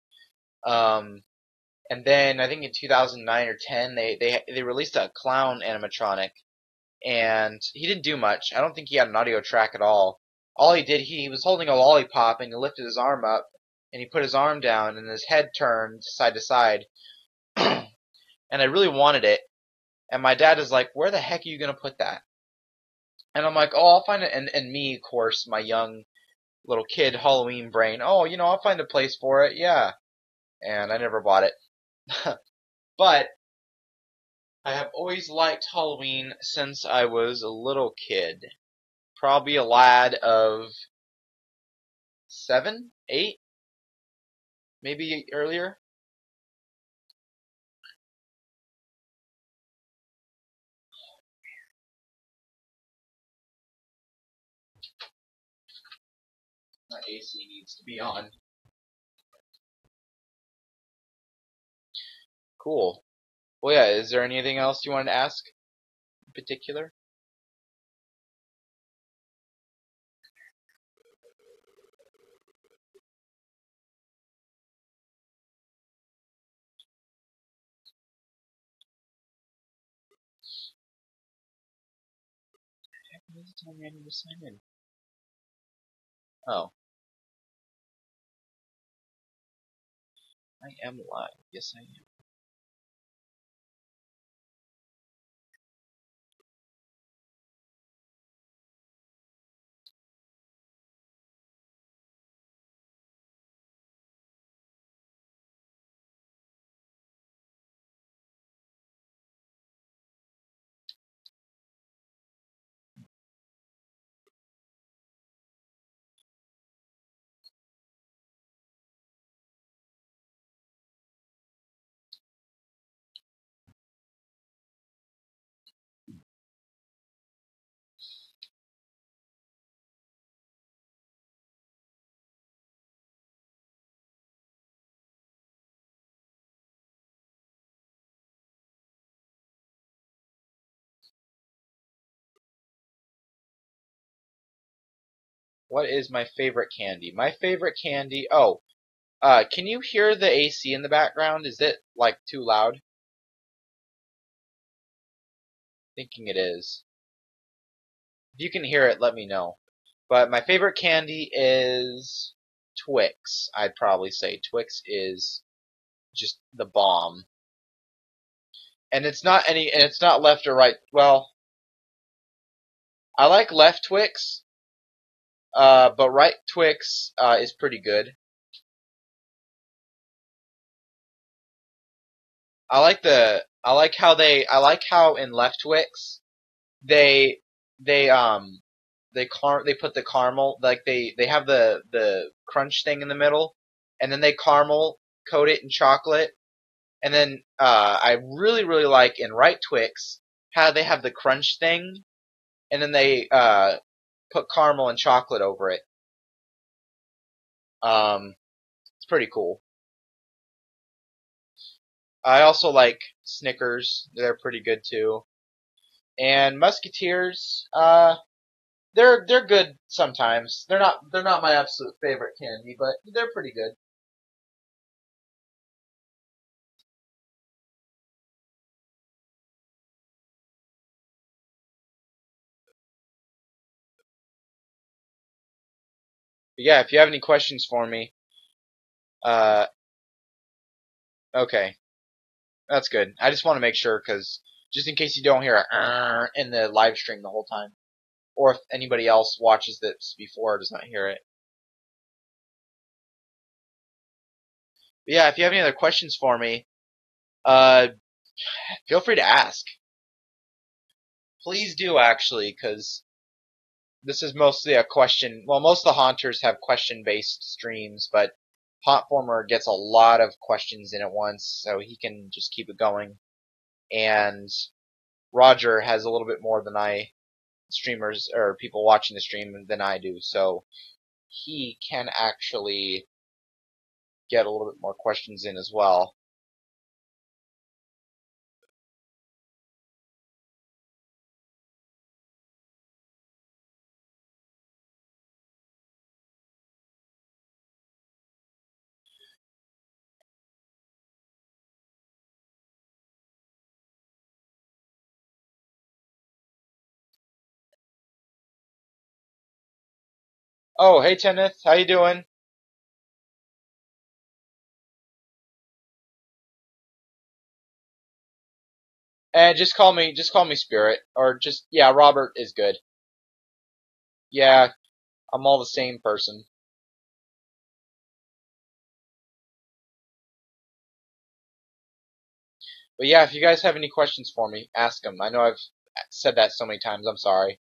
And then I think in 2009 or 10, they released a clown animatronic, and he didn't do much. I don't think he had an audio track at all. All he did, he was holding a lollipop, and he lifted his arm up, and he put his arm down, and his head turned side to side. And I really wanted it. And my dad is like, where the heck are you going to put that? And I'm like, oh, I'll find it. And me, of course, my young little kid Halloween brain, oh, I'll find a place for it, yeah. And I never bought it. But I have always liked Halloween since I was a little kid. Probably a lad of 7, 8, maybe earlier. My AC needs to be on. Cool. Well, yeah, is there anything else you wanted to ask in particular? Why is it telling me I need to sign in? Oh, I am live. Yes, I am. What is my favorite candy? My favorite candy. Oh, can you hear the AC in the background? Is it like too loud? Thinking it is. If you can hear it, let me know. But my favorite candy is Twix. I'd probably say Twix is just the bomb. And it's not left or right. Well, I like left Twix, but right Twix is pretty good. I like how in left Twix they they they put the caramel, like they have the crunch thing in the middle, and then they caramel coat it in chocolate. And then I really like in right Twix how they have the crunch thing, and then they put caramel and chocolate over it. It's pretty cool. I also like Snickers. They're pretty good too. And Musketeers, they're good sometimes. They're not my absolute favorite candy, but they're pretty good. But yeah, if you have any questions for me, uh, okay, that's good. I just want to make sure, because just in case you don't hear a in the live stream the whole time, or if anybody else watches this before does not hear it. But yeah, if you have any other questions for me, uh, feel free to ask. Please do, actually, because this is mostly a question. Well, most of the haunters have question-based streams, but Hauntformer gets a lot of questions in at once, so he can just keep it going. And Roger has a little bit more than streamers or people watching the stream than I do, so he can actually get a little bit more questions in as well. Oh, hey Kenneth, how you doing? And just call me Spirit, or just yeah, Robert is good. Yeah, I'm all the same person. But yeah, if you guys have any questions for me, ask them. I know I've said that so many times. I'm sorry.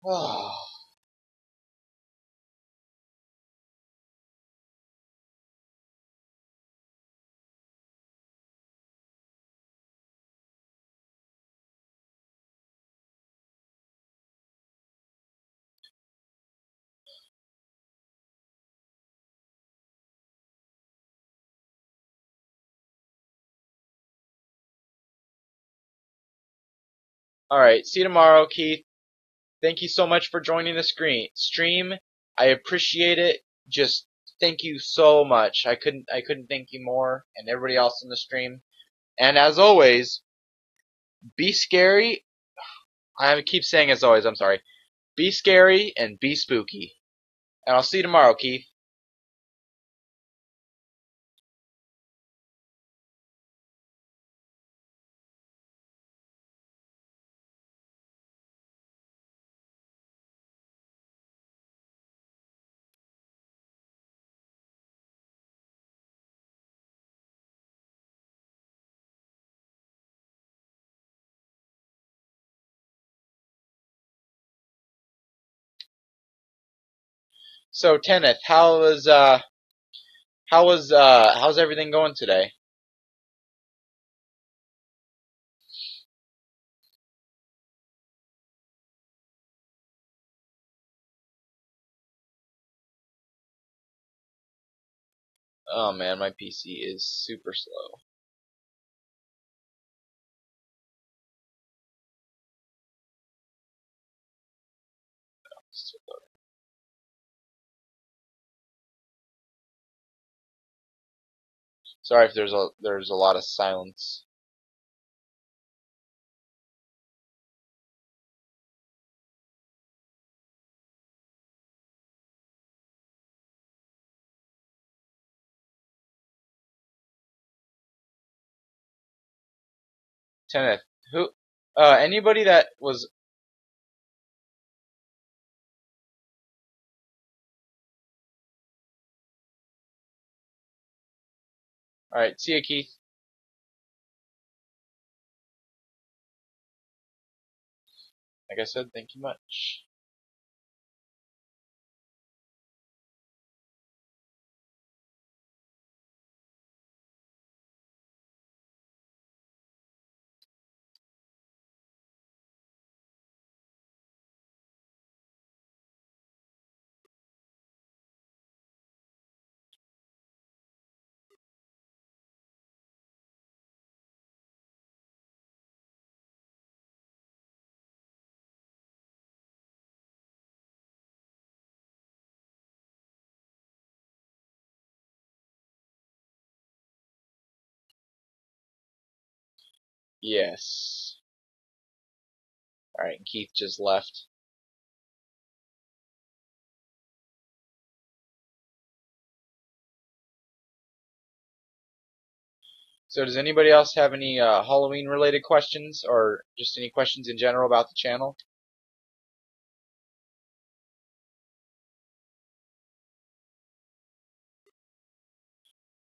Oh. Alright, see you tomorrow, Keith. Thank you so much for joining the stream. I appreciate it. Just thank you so much. I couldn't thank you more, and everybody else in the stream. And as always, be scary. I keep saying as always, I'm sorry. Be scary and be spooky. And I'll see you tomorrow, Keith. So, Kenneth, how's everything going today? Oh man, my PC is super slow. Sorry if there's a lot of silence. Kenneth, who anybody that was alright, see ya, Keith. Like I said, thank you much. Yes. Alright, Keith just left. So does anybody else have any Halloween related questions or just any questions in general about the channel?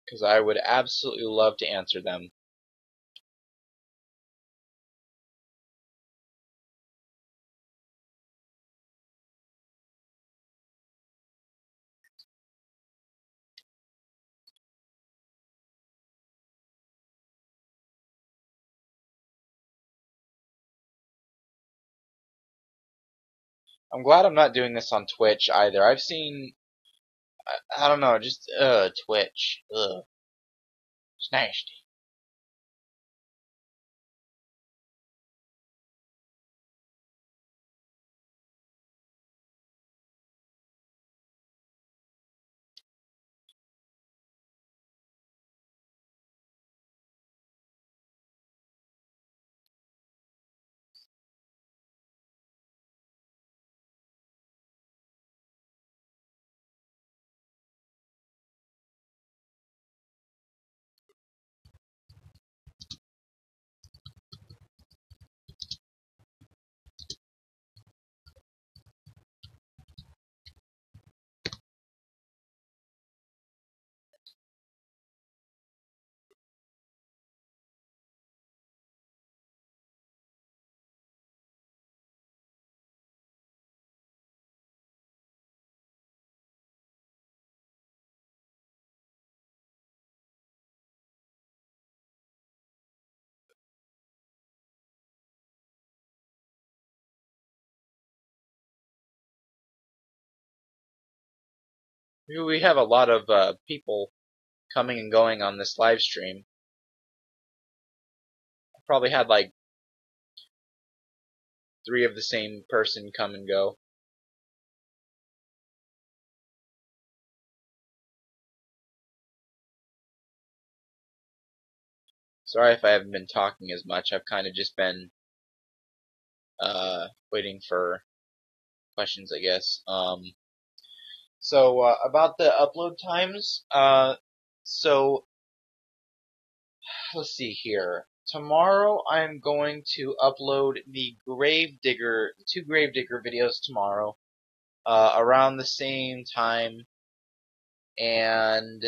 Because I would absolutely love to answer them. I'm glad I'm not doing this on Twitch either. I've seen, I don't know, just Twitch. Ugh. It's nasty. We have a lot of people coming and going on this live stream. I probably had like 3 of the same person come and go. Sorry if I haven't been talking as much. I've kind of just been waiting for questions, I guess. So about the upload times. So let's see here. Tomorrow I'm going to upload the Gravedigger, 2 Gravedigger videos tomorrow, around the same time, and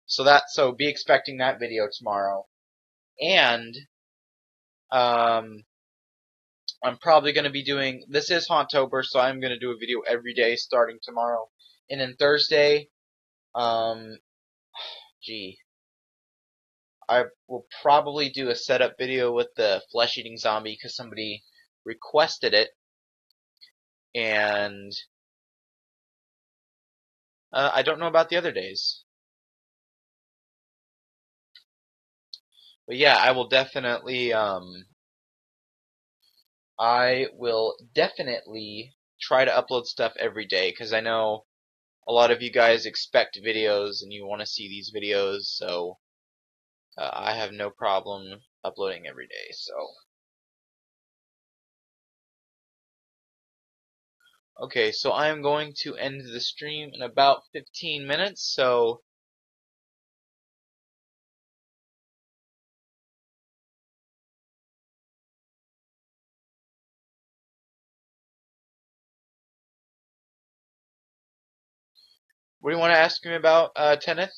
so be expecting that video tomorrow, and I'm probably going to be doing, this is Hauntober, so I'm going to do a video every day starting tomorrow, and then Thursday, um, gee. I will probably do a setup video with the flesh-eating zombie because somebody requested it, and I don't know about the other days. But yeah, I will definitely try to upload stuff every day because I know a lot of you guys expect videos and you want to see these videos, so I have no problem uploading every day. So okay, so I am going to end the stream in about 15 minutes, so what do you want to ask me about, Tenneth?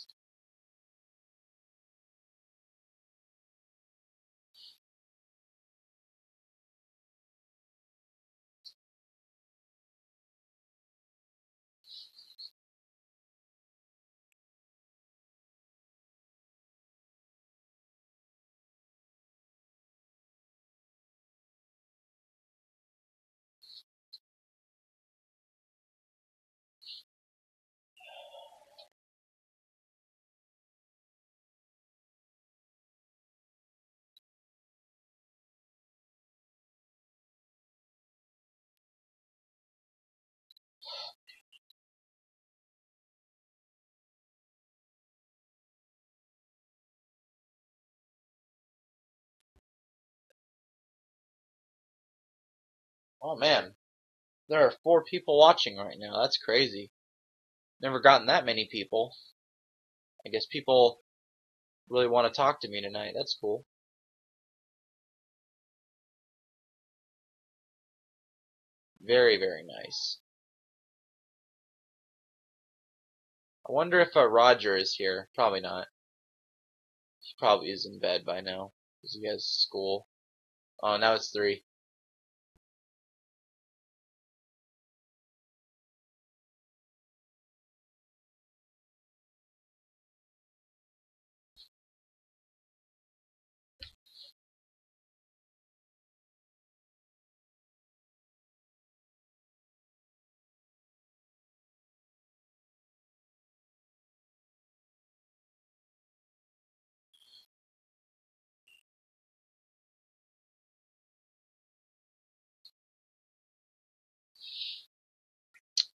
Oh man, there are 4 people watching right now. That's crazy. Never gotten that many people. I guess people really want to talk to me tonight. That's cool. Very, very nice. I wonder if Roger is here. Probably not. He probably is in bed by now because he has school. Oh, now it's 3.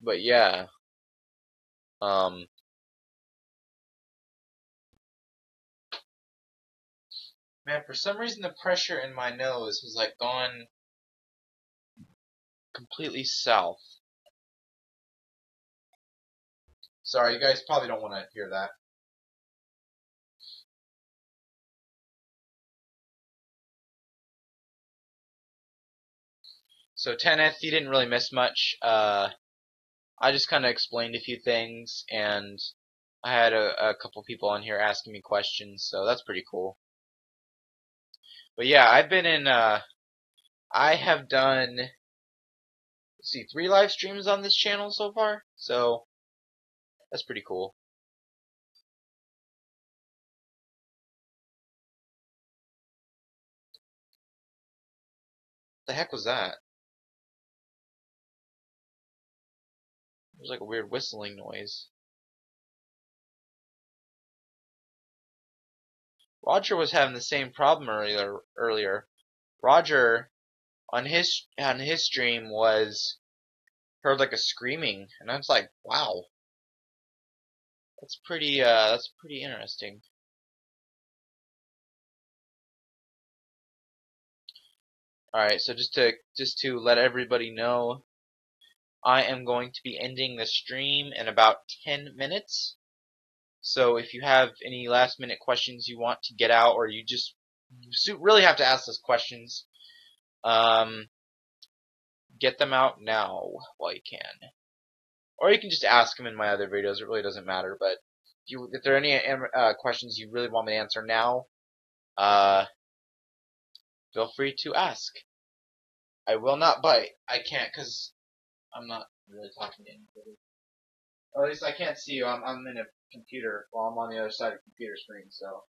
But yeah, um, man, for some reason the pressure in my nose has like gone completely south. Sorry, you guys probably don't want to hear that. So Tenneth, you didn't really miss much. I just kind of explained a few things, and I had a couple people on here asking me questions, so that's pretty cool. But yeah, I have done, let's see, 3 live streams on this channel so far, so that's pretty cool. The heck was that? There's like a weird whistling noise. Roger was having the same problem earlier. Roger on his stream was heard like a screaming, and I was like, wow, that's pretty interesting. All right, so just to let everybody know, I am going to be ending the stream in about 10 minutes. So if you have any last minute questions you want to get out, or you just really have to ask those questions, get them out now while you can. Or you can just ask them in my other videos. It really doesn't matter. But if there are any questions you really want me to answer now, feel free to ask. I will not bite. I can't because I'm not really talking to anybody. Or at least I can't see you. I'm in a computer while I'm on the other side of the computer screen. So.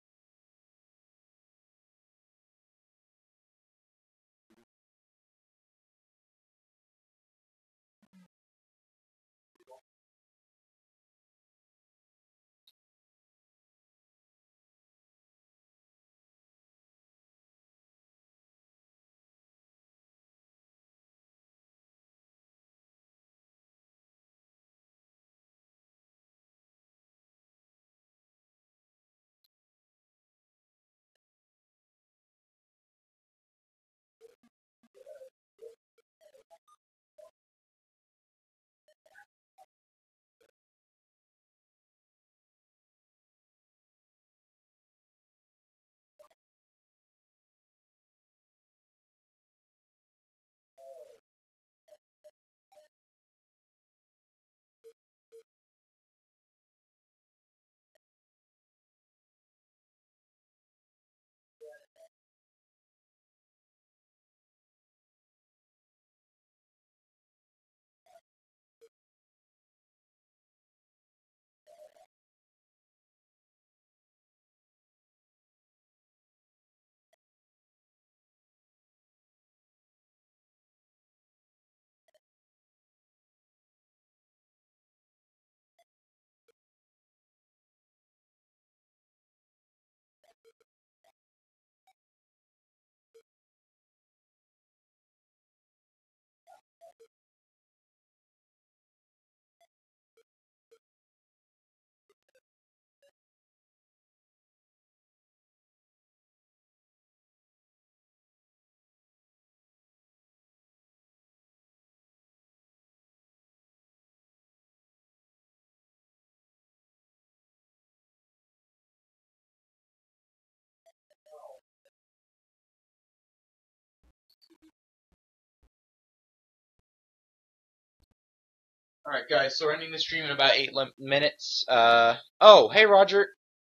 Alright guys, so we're ending the stream in about 8 minutes. Oh, hey Roger.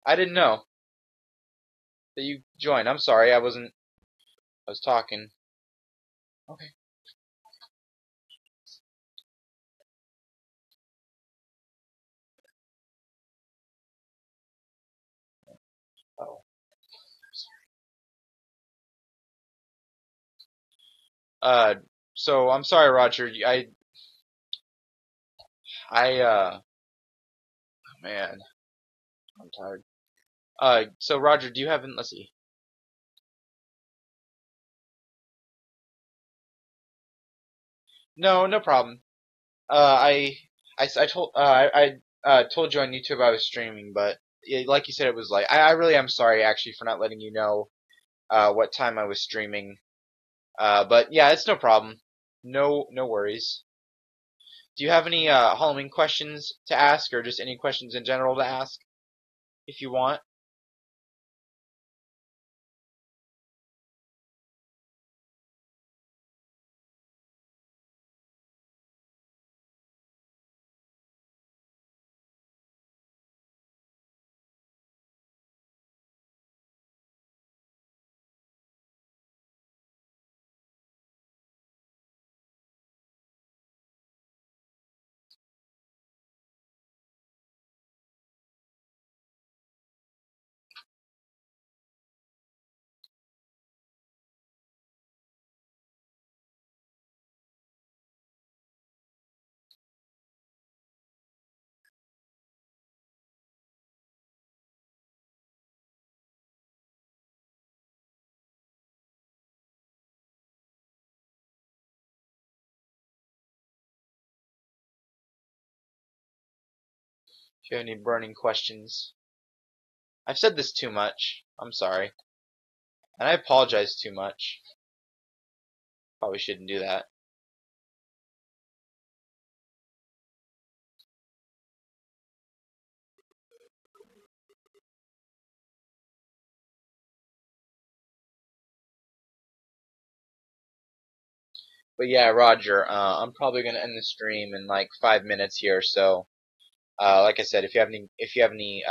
I didn't know that you joined. I'm sorry, I was talking. Okay. Oh. So I'm sorry, Roger. Oh man, I'm tired. So Roger, do you have let's see. No, no problem. I told I told you on YouTube I was streaming, but yeah, like you said, it was like I really am sorry actually for not letting you know what time I was streaming. But yeah, it's no problem. No worries. Do you have any Halloween questions to ask, or just any questions in general to ask, if you want? If you have any burning questions. I've said this too much. I'm sorry. And I apologize too much. Probably shouldn't do that. But yeah, Roger, I'm probably gonna end the stream in like 5 minutes here. So, like I said, if you have any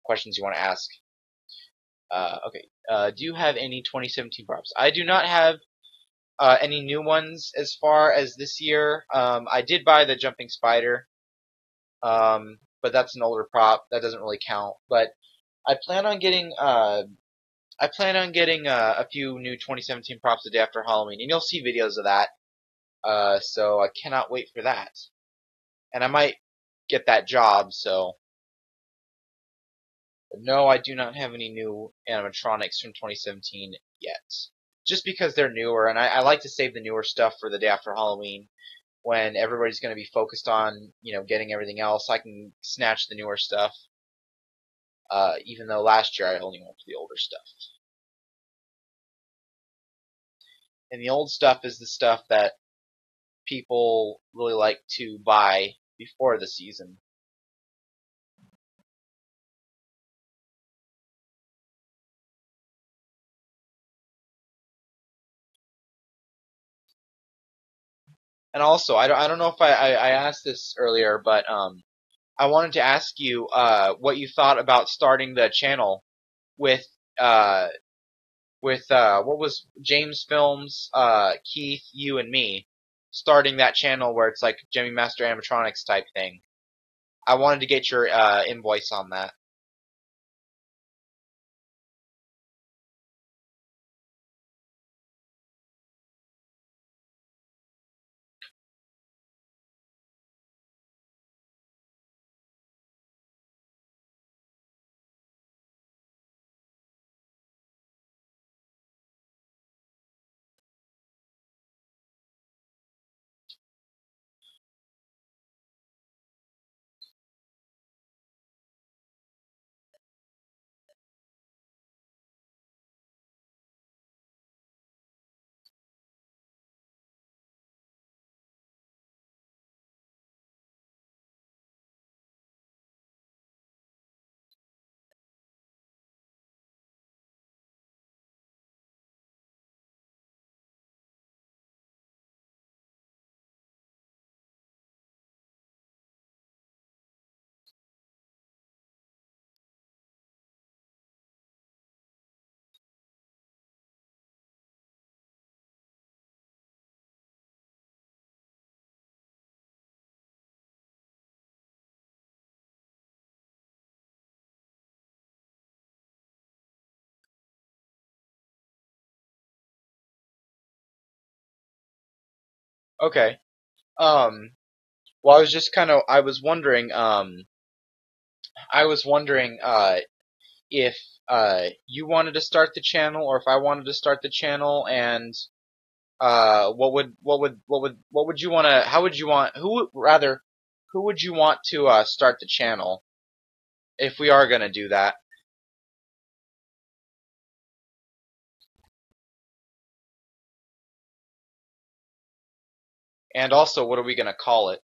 questions you want to ask, okay. Do you have any 2017 props? I do not have any new ones as far as this year. I did buy the jumping spider, but that's an older prop. That doesn't really count. But I plan on getting a few new 2017 props the day after Halloween, and you'll see videos of that. So I cannot wait for that. And I might get that job, so. But no, I do not have any new animatronics from 2017 yet. Just because they're newer, and I like to save the newer stuff for the day after Halloween, when everybody's going to be focused on, getting everything else. I can snatch the newer stuff. Even though last year I only went for the older stuff. And the old stuff is the stuff that people really like to buy before the season. And also, I don't know if I asked this earlier, but I wanted to ask you what you thought about starting the channel with uh, what was James Films, Keith, you, and me, starting that channel where it's like Jimmy Master Animatronics type thing. I wanted to get your invoice on that. Okay. Well, I was wondering, if you wanted to start the channel or if I wanted to start the channel, and what would you want to, how would you want, who would you want to start the channel if we are going to do that? And also, what are we going to call it?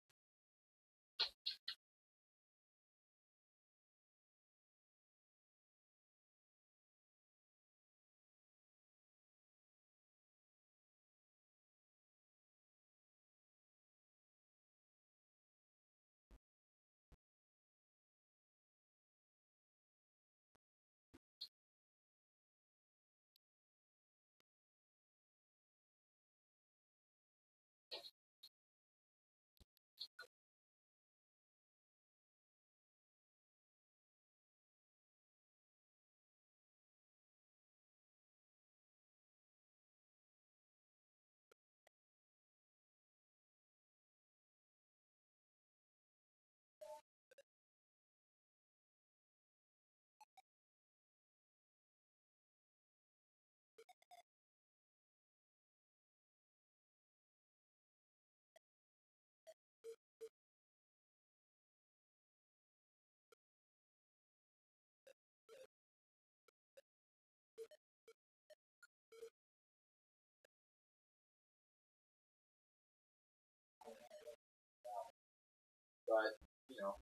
but you know.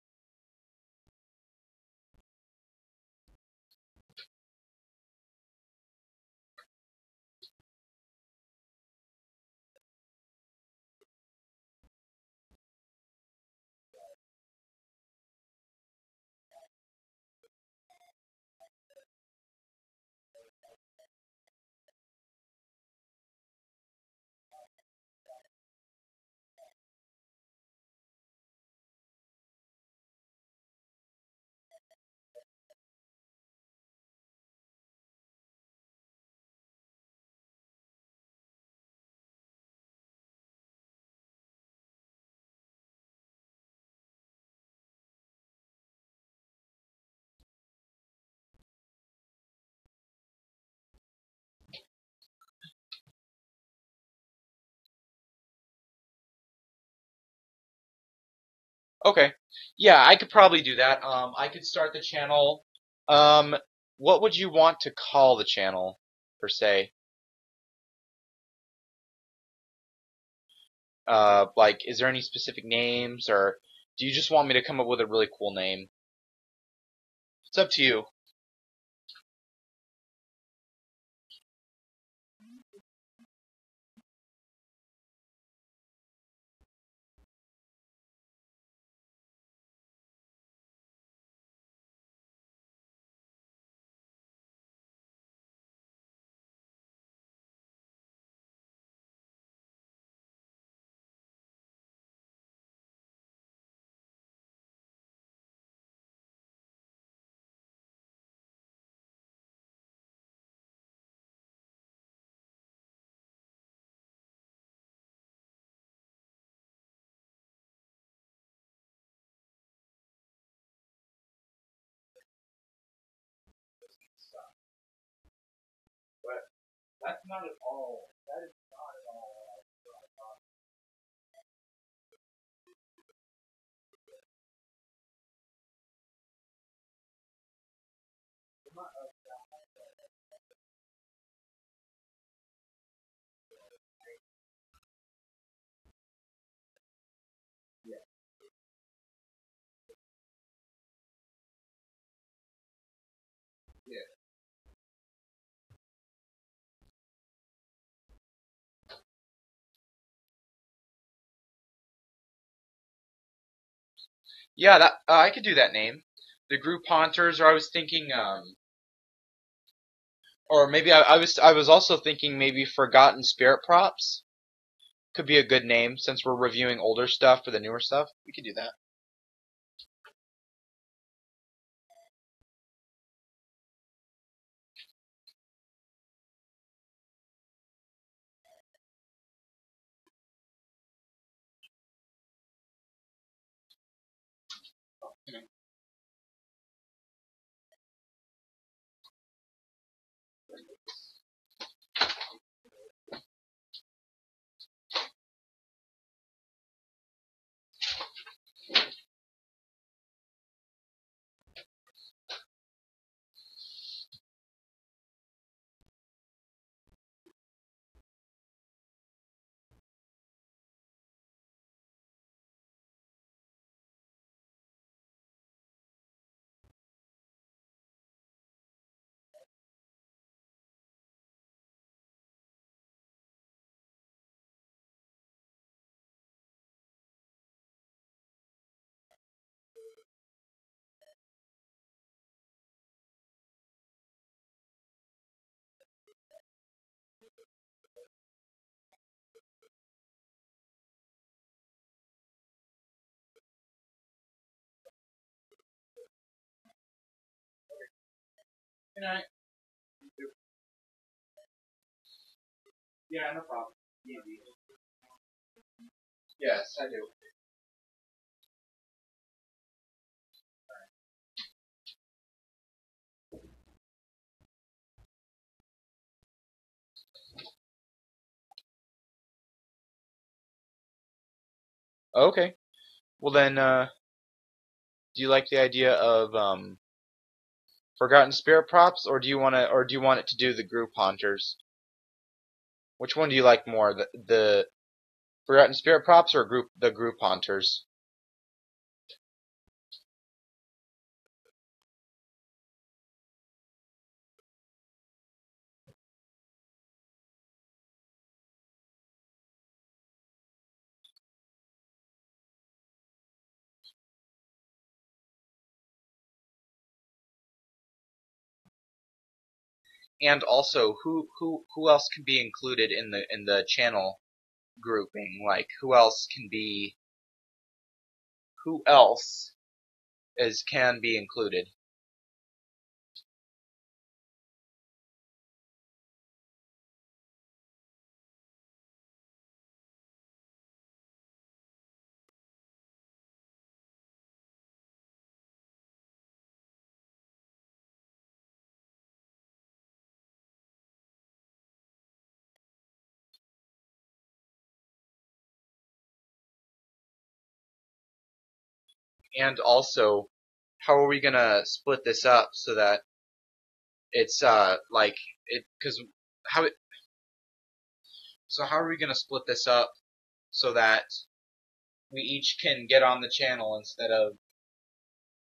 Okay. Yeah, I could probably do that. I could start the channel. Um, what would you want to call the channel, per se? Like, is there any specific names, or do you just want me to come up with a really cool name? It's up to you. But that's not at all. That is not at all. Yeah, yeah. Yeah, that I could do that name. The group haunters, or I was thinking, or maybe I was also thinking maybe forgotten spirit props could be a good name since we're reviewing older stuff for the newer stuff. We could do that. Good night. Yeah, no problem. Yes, I do. Okay. Well then, do you like the idea of forgotten spirit props, or do you want it to do the group haunters? Which one do you like more, the forgotten spirit props or the group haunters? And also, who else can be included in the channel grouping? Like, who else can be? Who else can be included? And also, how are we gonna split this up so that it's like it? Because how it? So how are we gonna split this up so that we each can get on the channel instead of,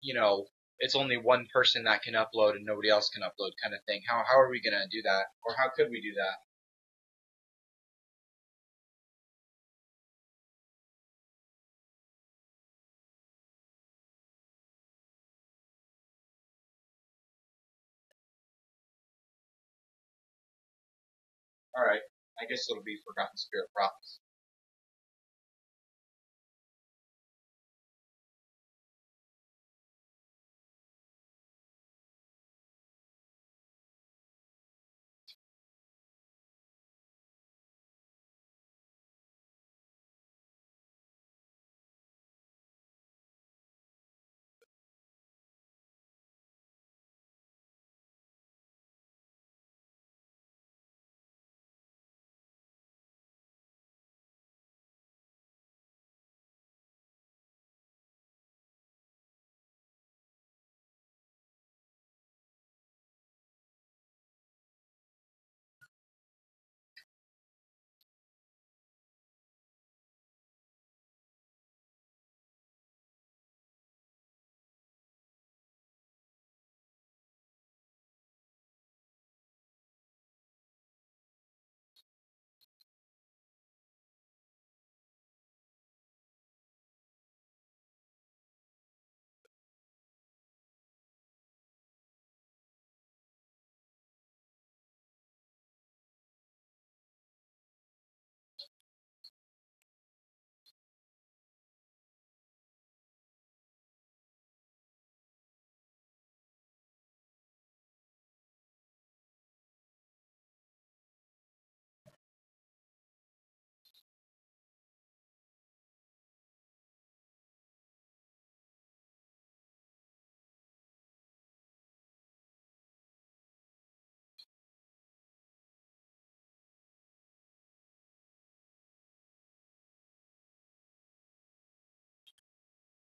you know, it's only one person that can upload and nobody else can upload kind of thing? How are we gonna do that? Or how could we do that? All right, I guess it'll be Forgotten Spirit Props.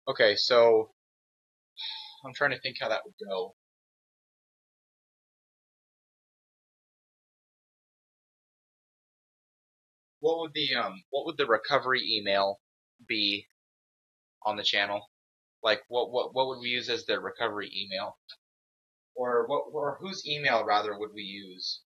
Okay, so I'm trying to think how that would go. What would the recovery email be on the channel? Like what would we use as the recovery email? Or whose email rather would we use?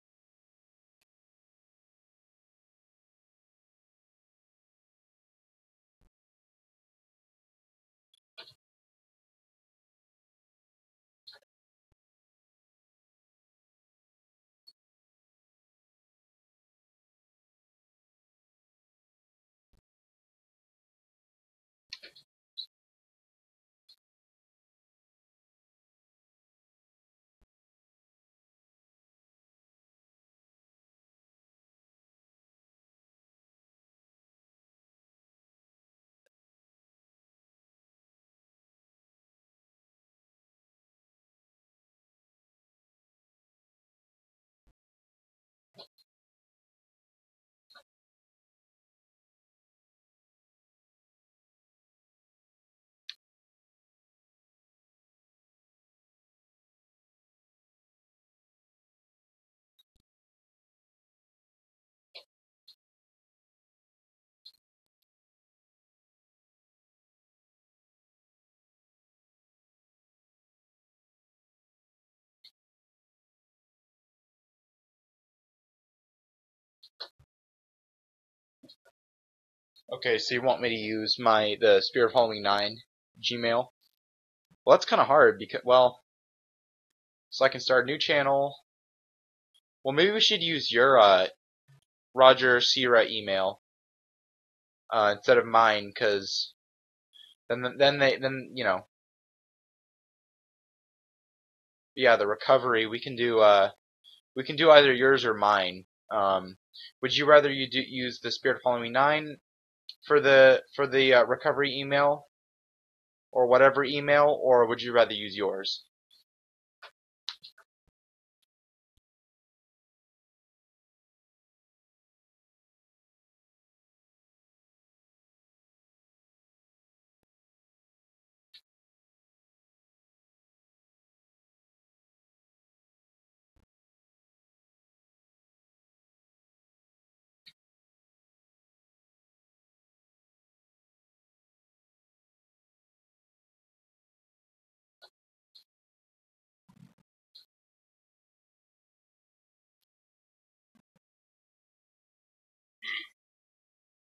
Okay, so you want me to use the spiritofhalloween9 Gmail? Well, that's kind of hard because, well, so I can start a new channel. Well, maybe we should use your Roger Sierra email instead of mine, because then you know, yeah, the recovery we can do either yours or mine. Would you rather use the Spirit of Halloween 9 for the recovery email or whatever email, or would you rather use yours?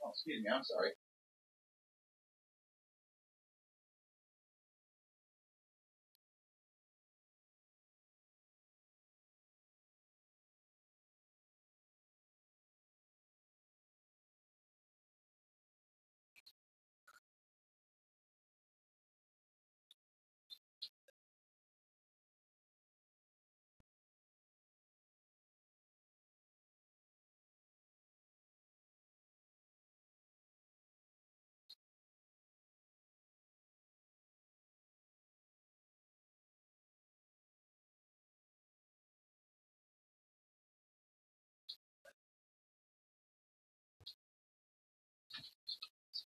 Oh, excuse me, I'm sorry.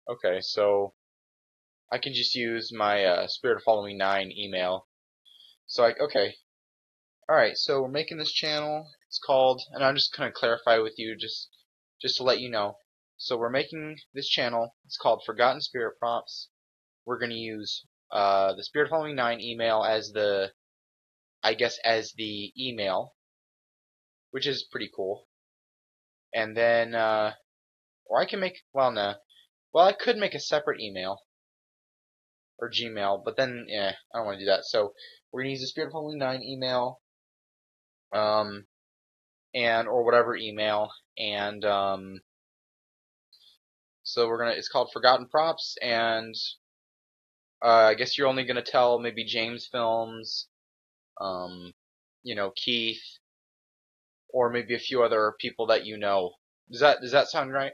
Okay, so I can just use my Spirit of Halloween 9 email. So okay, all right. So we're making this channel. It's called, and I'm just gonna clarify with you, just to let you know. So we're making this channel. It's called Forgotten Spirit Prompts. We're gonna use the Spirit of Halloween 9 email as the, I guess, as the email, which is pretty cool. And then, or I can make, well, no, well, I could make a separate email or Gmail, but then, yeah, I don't want to do that. So we're gonna use the Spirit of Halloween 9 email, um, and or whatever email, and so we're gonna. It's called Forgotten Props, and I guess you're only gonna tell maybe James Films, um, Keith, or maybe a few other people that you know. Does that sound right?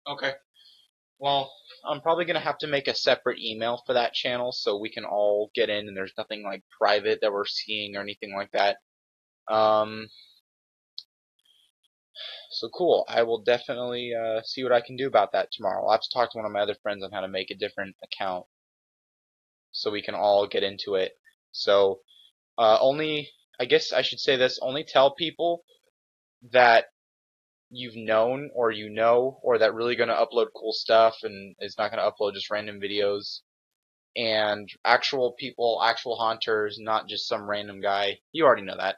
Okay. Well, I'm probably gonna have to make a separate email for that channel so we can all get in and there's nothing like private that we're seeing or anything like that. Um, so cool. I will definitely see what I can do about that tomorrow. I'll have to talk to one of my other friends on how to make a different account so we can all get into it. So only, I guess I should say this, only tell people that you've known or you know or that really going to upload cool stuff and is not going to upload just random videos, and actual people, actual haunters, not just some random guy. You already know that.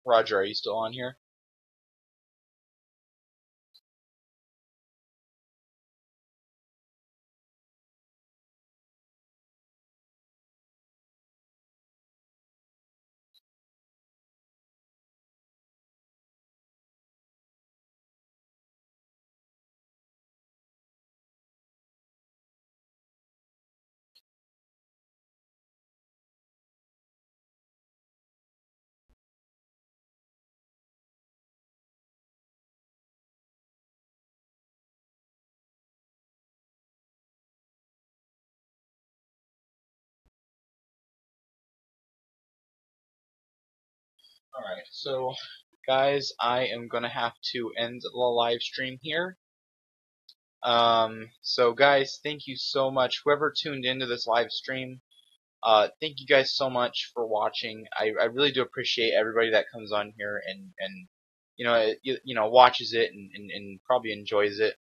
Roger, are you still on here? Alright, so guys, I am gonna have to end the live stream here. So guys, thank you so much. Whoever tuned into this live stream, thank you guys so much for watching. I really do appreciate everybody that comes on here and watches it and probably enjoys it.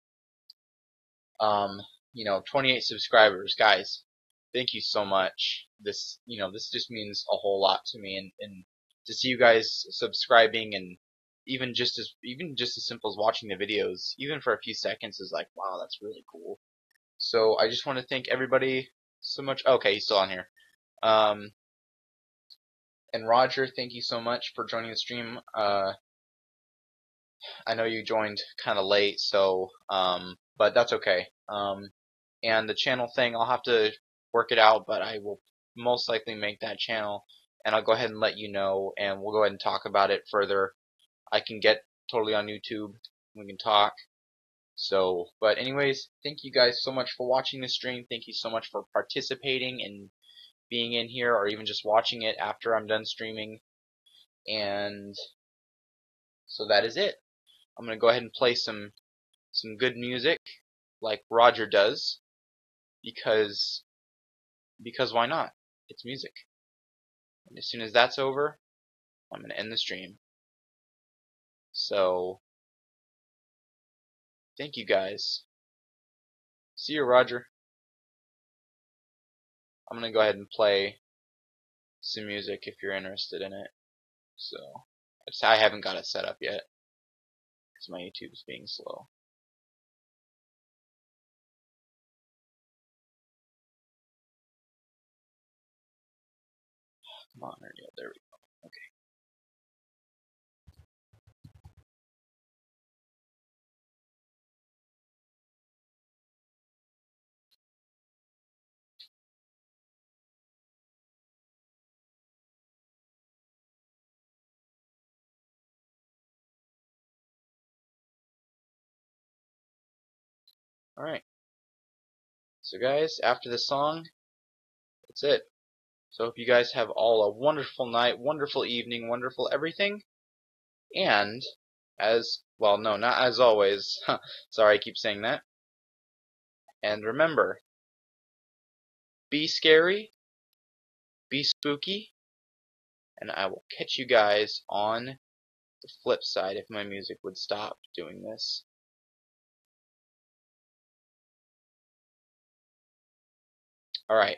28 subscribers, guys. Thank you so much. This just means a whole lot to me, and to see you guys subscribing, and even just as simple as watching the videos, even for a few seconds, is like, wow, that's really cool. So I just want to thank everybody so much. Okay, he's still on here. And Roger, thank you so much for joining the stream. I know you joined kind of late, so but that's okay. And the channel thing, I'll have to work it out, but I will most likely make that channel, and I'll go ahead and let you know, and we'll go ahead and talk about it further. I can get totally on YouTube, we can talk. So, but anyways, thank you guys so much for watching this stream. Thank you so much for participating and being in here, or even just watching it after I'm done streaming. And so that is it. I'm gonna go ahead and play some good music, like Roger does, because why not? It's music. And as soon as that's over, I'm gonna end the stream. So, thank you guys. See you, Roger. I'm gonna go ahead and play some music if you're interested in it. So, I haven't got it set up yet because my YouTube is being slow. Come on, yeah, there we go. Okay. Alright. So guys, after the song, that's it. So hope you guys have all a wonderful night, wonderful evening, wonderful everything. And well, no, not as always. Sorry, I keep saying that. And remember, be scary, be spooky, and I will catch you guys on the flip side if my music would stop doing this. Alright.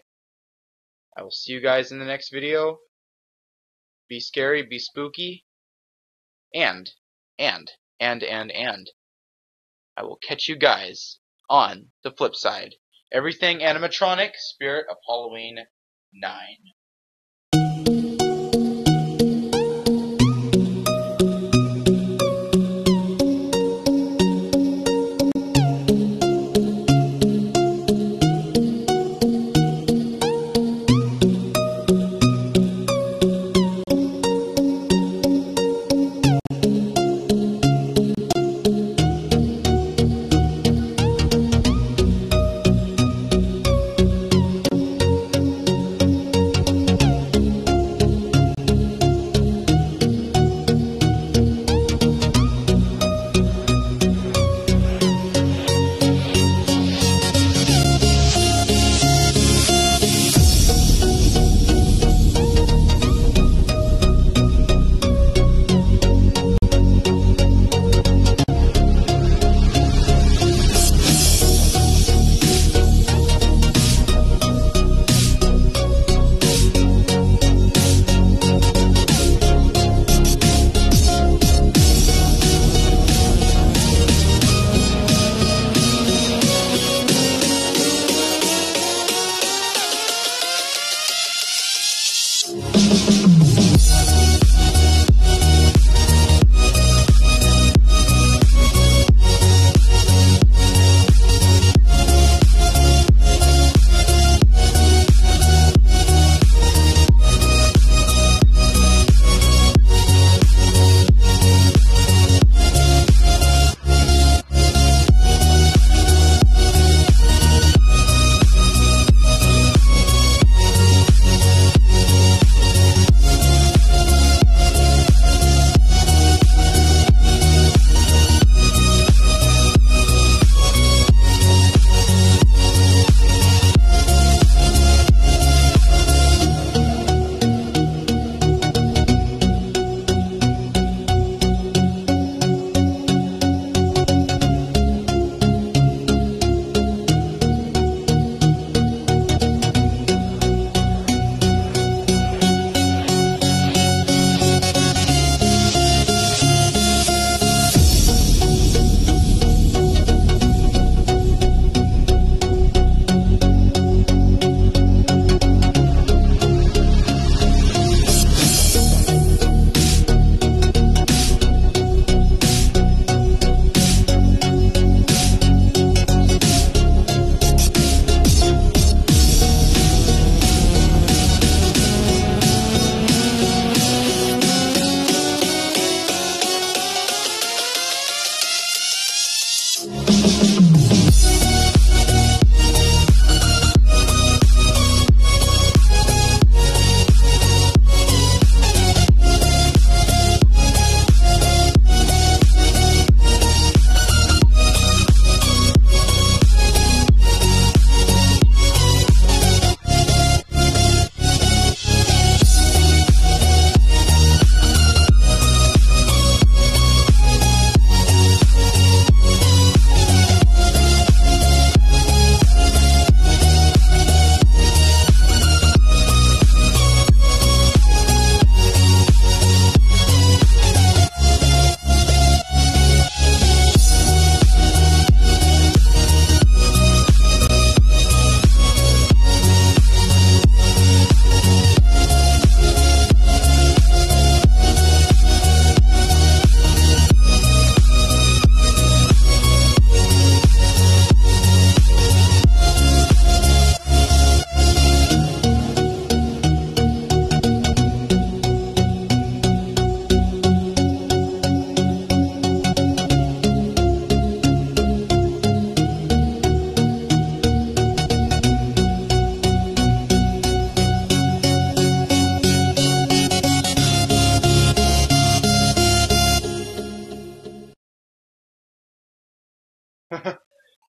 I will see you guys in the next video. Be scary, be spooky, and I will catch you guys on the flip side. Everything animatronic, Spirit of Halloween 9.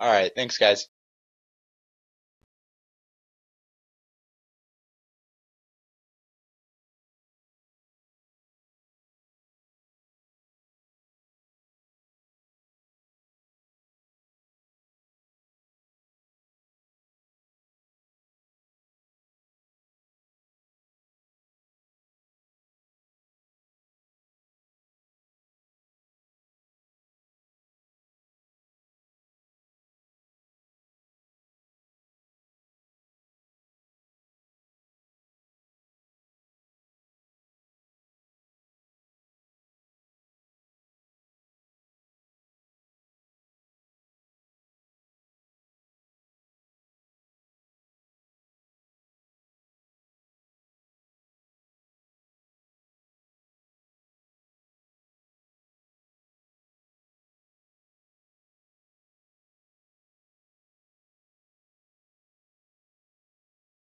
Alright, thanks guys.